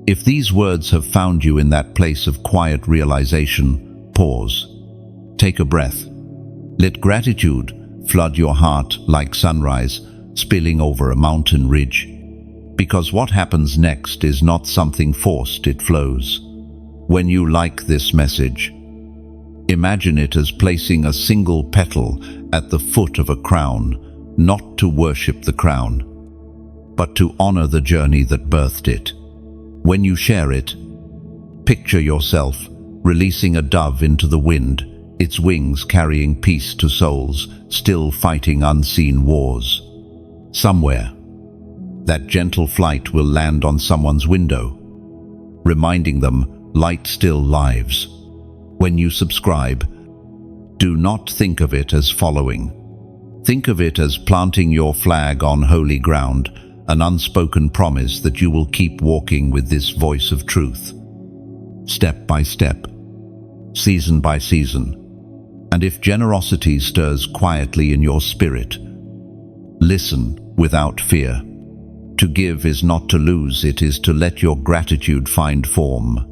If these words have found you in that place of quiet realization, pause. Take a breath. Let gratitude flood your heart like sunrise spilling over a mountain ridge. Because what happens next is not something forced, it flows. When you like this message, imagine it as placing a single petal at the foot of a crown, not to worship the crown, but to honor the journey that birthed it. When you share it, picture yourself releasing a dove into the wind, its wings carrying peace to souls still fighting unseen wars. Somewhere, that gentle flight will land on someone's window, reminding them light still lives. When you subscribe, do not think of it as following. Think of it as planting your flag on holy ground, an unspoken promise that you will keep walking with this voice of truth. Step by step, season by season. And if generosity stirs quietly in your spirit, listen without fear. To give is not to lose, it is to let your gratitude find form.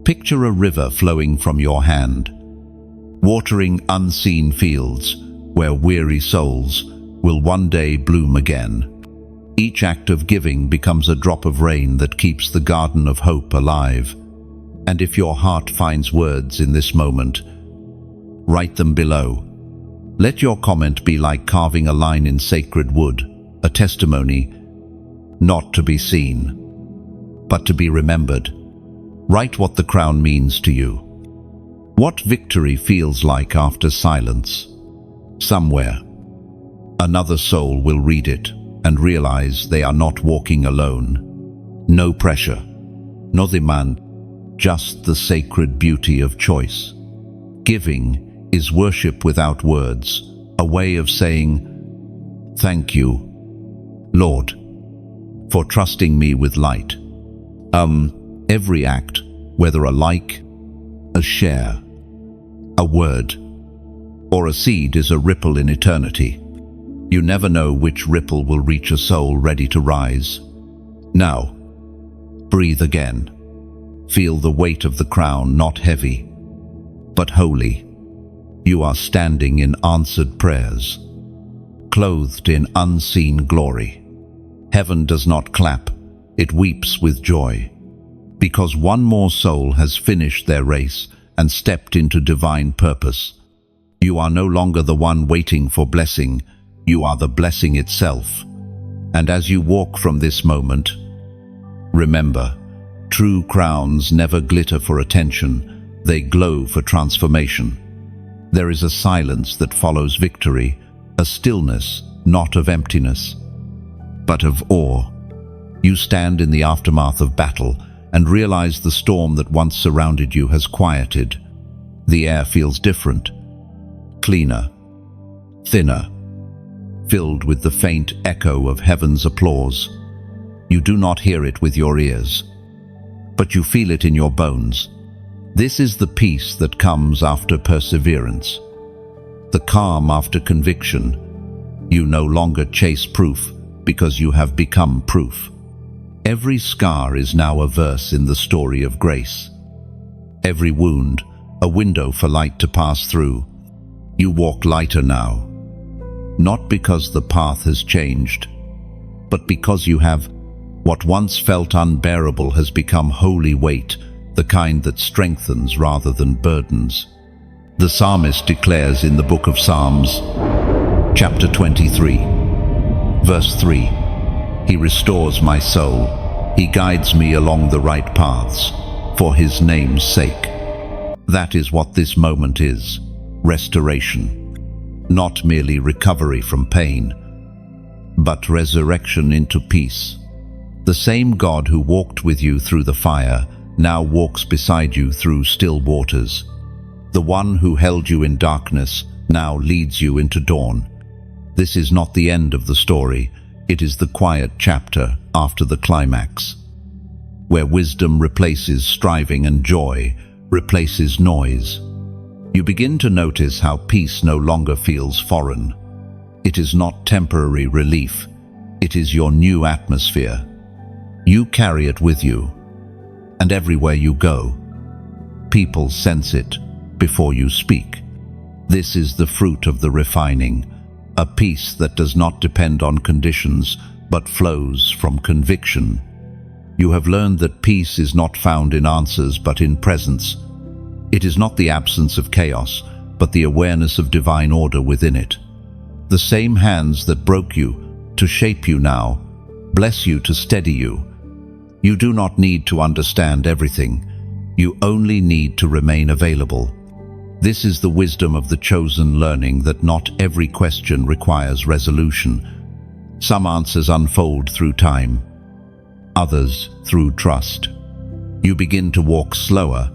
Picture a river flowing from your hand, watering unseen fields where weary souls will one day bloom again. Each act of giving becomes a drop of rain that keeps the garden of hope alive. And if your heart finds words in this moment, write them below. Let your comment be like carving a line in sacred wood, a testimony not to be seen, but to be remembered. Write what the crown means to you. What victory feels like after silence. Somewhere, another soul will read it and realize they are not walking alone. No pressure, no demand, just the sacred beauty of choice. Giving is worship without words, a way of saying, "Thank you, Lord, for trusting me with light." Every act, whether a like, a share, a word, or a seed, is a ripple in eternity. You never know which ripple will reach a soul ready to rise. Now, breathe again. Feel the weight of the crown, not heavy, but holy. You are standing in answered prayers, clothed in unseen glory. Heaven does not clap, it weeps with joy, because one more soul has finished their race and stepped into divine purpose. You are no longer the one waiting for blessing, you are the blessing itself. And as you walk from this moment, remember, true crowns never glitter for attention, they glow for transformation. There is a silence that follows victory, a stillness not of emptiness, but of awe. You stand in the aftermath of battle and realize the storm that once surrounded you has quieted. The air feels different, cleaner, thinner, filled with the faint echo of heaven's applause. You do not hear it with your ears, but you feel it in your bones. This is the peace that comes after perseverance, the calm after conviction. You no longer chase proof because you have become proof. Every scar is now a verse in the story of grace. Every wound, a window for light to pass through. You walk lighter now, not because the path has changed, but because you have what once felt unbearable has become holy weight, the kind that strengthens rather than burdens. The psalmist declares in the book of Psalms, chapter 23, Verse 3. He restores my soul. He guides me along the right paths, for his name's sake. That is what this moment is. Restoration. Not merely recovery from pain, but resurrection into peace. The same God who walked with you through the fire now walks beside you through still waters. The one who held you in darkness now leads you into dawn. This is not the end of the story. It is the quiet chapter after the climax, where wisdom replaces striving and joy replaces noise. You begin to notice how peace no longer feels foreign. It is not temporary relief. It is your new atmosphere. You carry it with you, and everywhere you go, people sense it before you speak. This is the fruit of the refining, a peace that does not depend on conditions, but flows from conviction. You have learned that peace is not found in answers, but in presence. It is not the absence of chaos, but the awareness of divine order within it. The same hands that broke you to shape you now bless you to steady you. You do not need to understand everything. You only need to remain available. This is the wisdom of the chosen, learning that not every question requires resolution. Some answers unfold through time, others through trust. You begin to walk slower,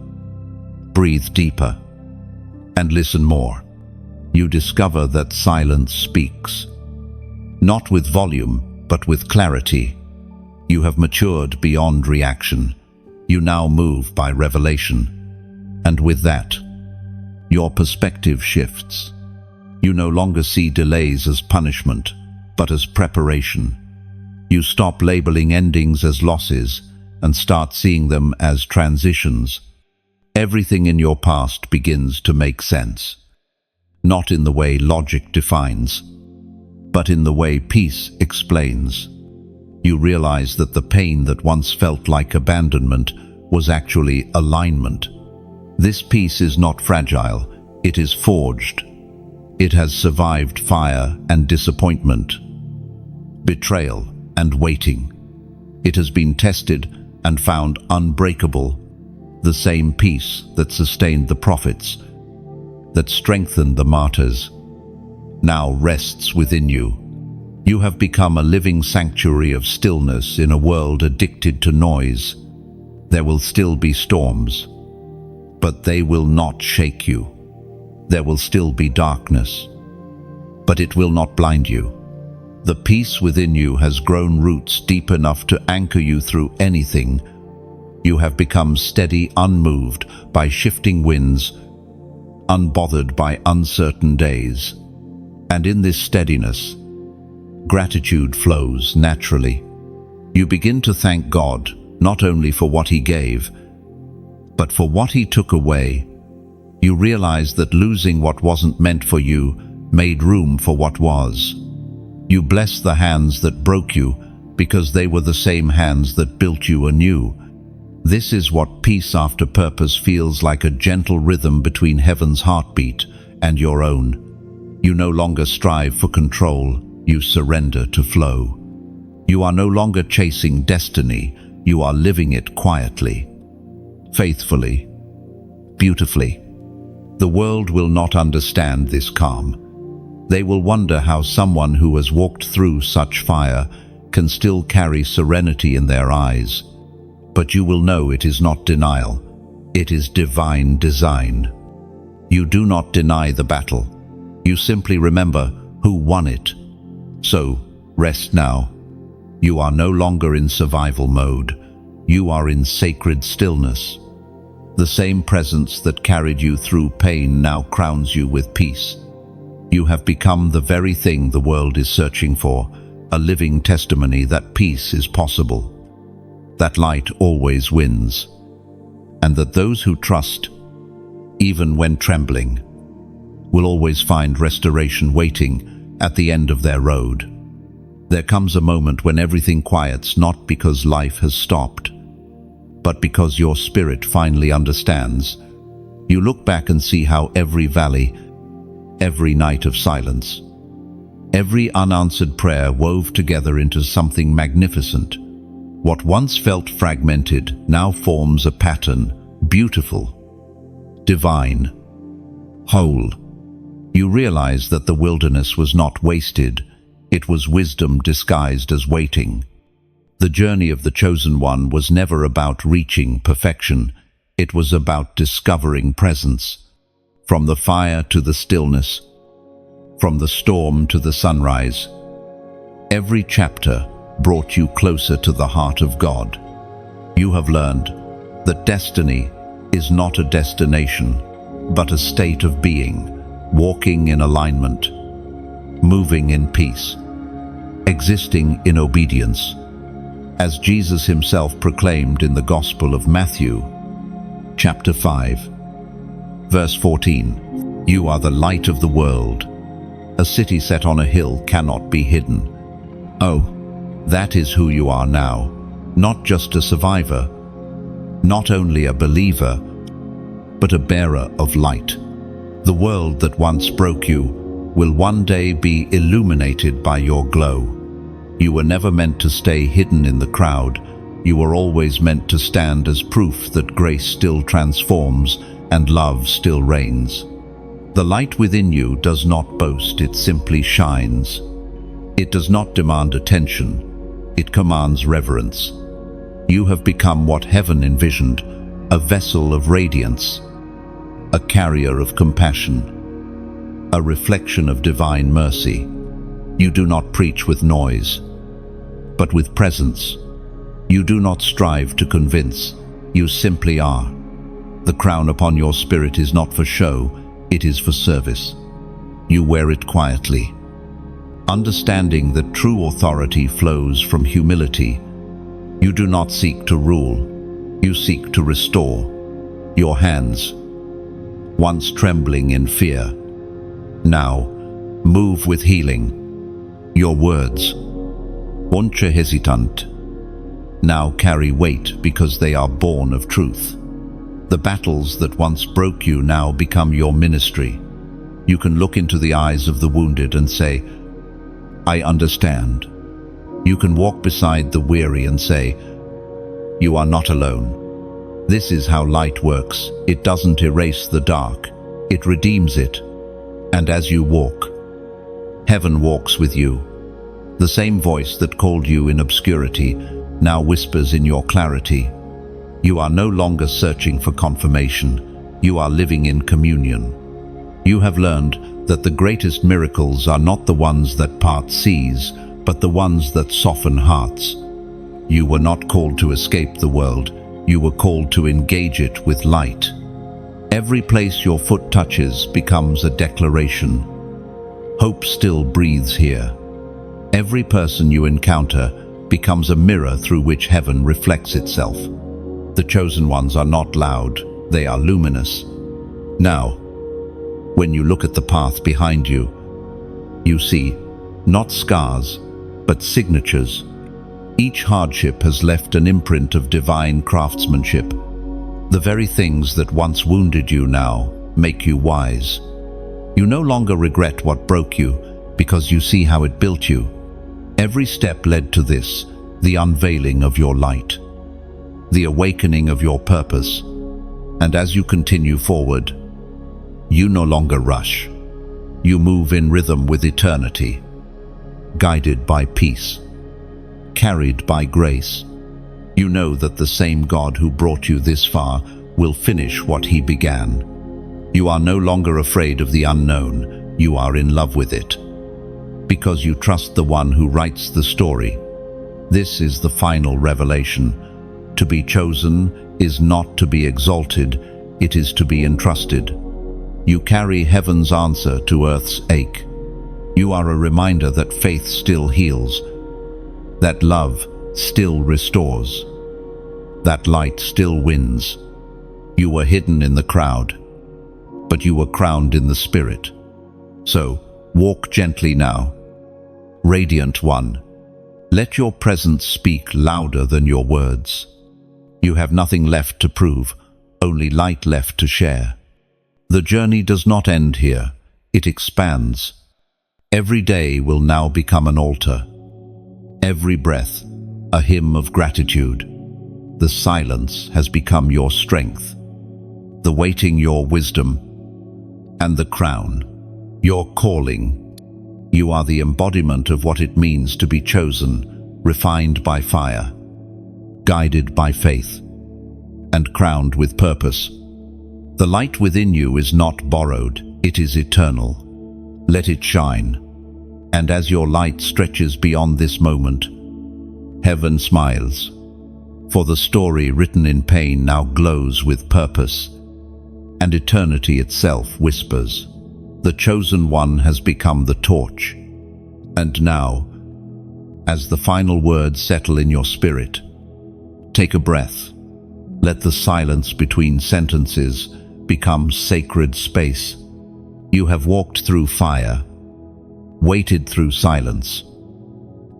breathe deeper, and listen more. You discover that silence speaks, not with volume, but with clarity. You have matured beyond reaction. You now move by revelation. And with that, your perspective shifts. You no longer see delays as punishment, but as preparation. You stop labeling endings as losses and start seeing them as transitions. Everything in your past begins to make sense, not in the way logic defines, but in the way peace explains. You realize that the pain that once felt like abandonment was actually alignment. This peace is not fragile, it is forged. It has survived fire and disappointment, betrayal and waiting. It has been tested and found unbreakable. The same peace that sustained the prophets, that strengthened the martyrs, now rests within you. You have become a living sanctuary of stillness in a world addicted to noise. There will still be storms, but they will not shake you. There will still be darkness, but it will not blind you. The peace within you has grown roots deep enough to anchor you through anything. You have become steady, unmoved by shifting winds, unbothered by uncertain days. And in this steadiness, gratitude flows naturally. You begin to thank God not only for what He gave, but for what He took away. You realize that losing what wasn't meant for you made room for what was. You bless the hands that broke you because they were the same hands that built you anew. This is what peace after purpose feels like, a gentle rhythm between heaven's heartbeat and your own. You no longer strive for control, you surrender to flow. You are no longer chasing destiny, you are living it quietly, faithfully, beautifully. The world will not understand this calm. They will wonder how someone who has walked through such fire can still carry serenity in their eyes. But you will know it is not denial, it is divine design. You do not deny the battle. You simply remember who won it. So, rest now. You are no longer in survival mode. You are in sacred stillness. The same presence that carried you through pain now crowns you with peace. You have become the very thing the world is searching for, a living testimony that peace is possible, that light always wins, and that those who trust, even when trembling, will always find restoration waiting at the end of their road. There comes a moment when everything quiets, not because life has stopped, but because your spirit finally understands. You look back and see how every valley, every night of silence, Every unanswered prayer wove together into something magnificent. What once felt fragmented now forms a pattern, beautiful, divine, whole. You realize that the wilderness was not wasted, it was wisdom disguised as waiting. The journey of the chosen one was never about reaching perfection, it was about discovering presence. From the fire to the stillness, from the storm to the sunrise, every chapter brought you closer to the heart of God. You have learned that destiny is not a destination, but a state of being, walking in alignment, moving in peace, existing in obedience. As Jesus himself proclaimed in the Gospel of Matthew, chapter 5, verse 14, "You are the light of the world. A city set on a hill cannot be hidden." Oh, that is who you are now, not just a survivor, not only a believer, but a bearer of light. The world that once broke you will one day be illuminated by your glow. You were never meant to stay hidden in the crowd. You were always meant to stand as proof that grace still transforms and love still reigns. The light within you does not boast, it simply shines. It does not demand attention, it commands reverence. You have become what heaven envisioned, a vessel of radiance, a carrier of compassion, a reflection of divine mercy. You do not preach with noise, but with presence. You do not strive to convince, you simply are. The crown upon your spirit is not for show, it is for service. You wear it quietly, understanding that true authority flows from humility. You do not seek to rule, you seek to restore. Your hands, once trembling in fear, now move with healing. Your words, once hesitant, now carry weight because they are born of truth. The battles that once broke you now become your ministry. You can look into the eyes of the wounded and say, "I understand." You can walk beside the weary and say, "You are not alone." This is how light works. It doesn't erase the dark, it redeems it. And as you walk, heaven walks with you. The same voice that called you in obscurity now whispers in your clarity. You are no longer searching for confirmation, you are living in communion. You have learned that the greatest miracles are not the ones that part seas, but the ones that soften hearts. You were not called to escape the world, you were called to engage it with light. Every place your foot touches becomes a declaration. Hope still breathes here. Every person you encounter becomes a mirror through which heaven reflects itself. The chosen ones are not loud, they are luminous. Now, when you look at the path behind you, you see not scars, but signatures. Each hardship has left an imprint of divine craftsmanship. The very things that once wounded you now make you wise. You no longer regret what broke you because you see how it built you. Every step led to this, the unveiling of your light, the awakening of your purpose. And as you continue forward, you no longer rush. You move in rhythm with eternity, guided by peace, carried by grace. You know that the same God who brought you this far will finish what he began. You are no longer afraid of the unknown, you are in love with it, because you trust the one who writes the story. This is the final revelation. To be chosen is not to be exalted, it is to be entrusted. You carry heaven's answer to earth's ache. You are a reminder that faith still heals, that love still restores, that light still wins. You were hidden in the crowd, but you were crowned in the Spirit. So, walk gently now. Radiant One, let your presence speak louder than your words. You have nothing left to prove, only light left to share. The journey does not end here, it expands. Every day will now become an altar. Every breath, a hymn of gratitude. The silence has become your strength, the waiting your wisdom, and the crown, your calling. You are the embodiment of what it means to be chosen, refined by fire, guided by faith, and crowned with purpose. The light within you is not borrowed, it is eternal. Let it shine. And as your light stretches beyond this moment, heaven smiles. For the story written in pain now glows with purpose, and eternity itself whispers, "The chosen one has become the torch." And now, as the final words settle in your spirit, take a breath. Let the silence between sentences become sacred space. You have walked through fire, waited through silence,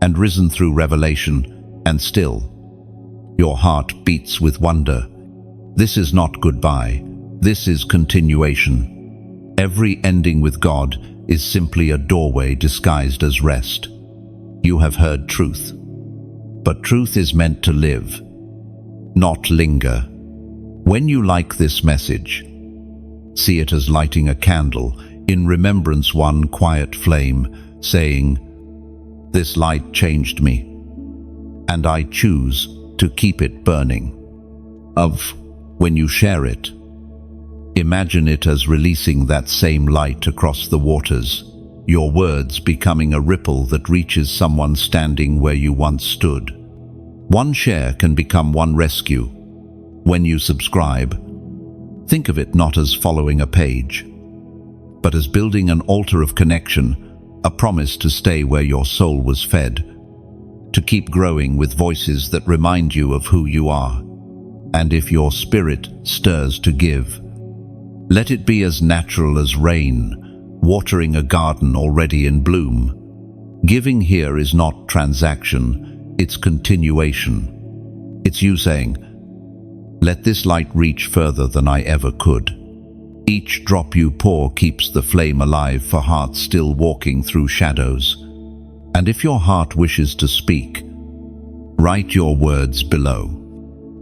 and risen through revelation, and still, your heart beats with wonder. This is not goodbye, this is continuation. Every ending with God is simply a doorway disguised as rest. You have heard truth, but truth is meant to live, not linger. When you like this message, see it as lighting a candle, in remembrance one quiet flame, saying, "This light changed me, and I choose to keep it burning." When you share it, imagine it as releasing that same light across the waters, your words becoming a ripple that reaches someone standing where you once stood. One share can become one rescue. When you subscribe, think of it not as following a page, but as building an altar of connection, a promise to stay where your soul was fed, to keep growing with voices that remind you of who you are. And if your spirit stirs to give, let it be as natural as rain, watering a garden already in bloom. Giving here is not transaction, it's continuation. It's you saying, "Let this light reach further than I ever could." Each drop you pour keeps the flame alive for hearts still walking through shadows. And if your heart wishes to speak, write your words below.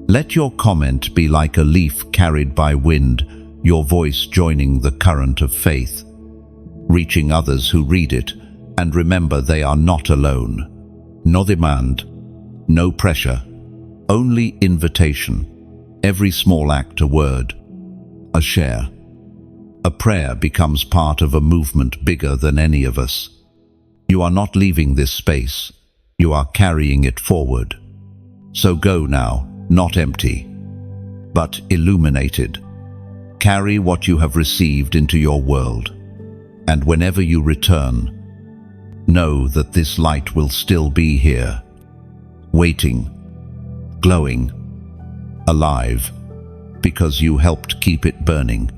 Let your comment be like a leaf carried by wind, your voice joining the current of faith, reaching others who read it, and remember they are not alone. No demand, no pressure, only invitation. Every small act a word, a share, a prayer becomes part of a movement bigger than any of us. You are not leaving this space, you are carrying it forward. So go now, not empty, but illuminated. Carry what you have received into your world, and whenever you return, know that this light will still be here, waiting, glowing, alive, because you helped keep it burning.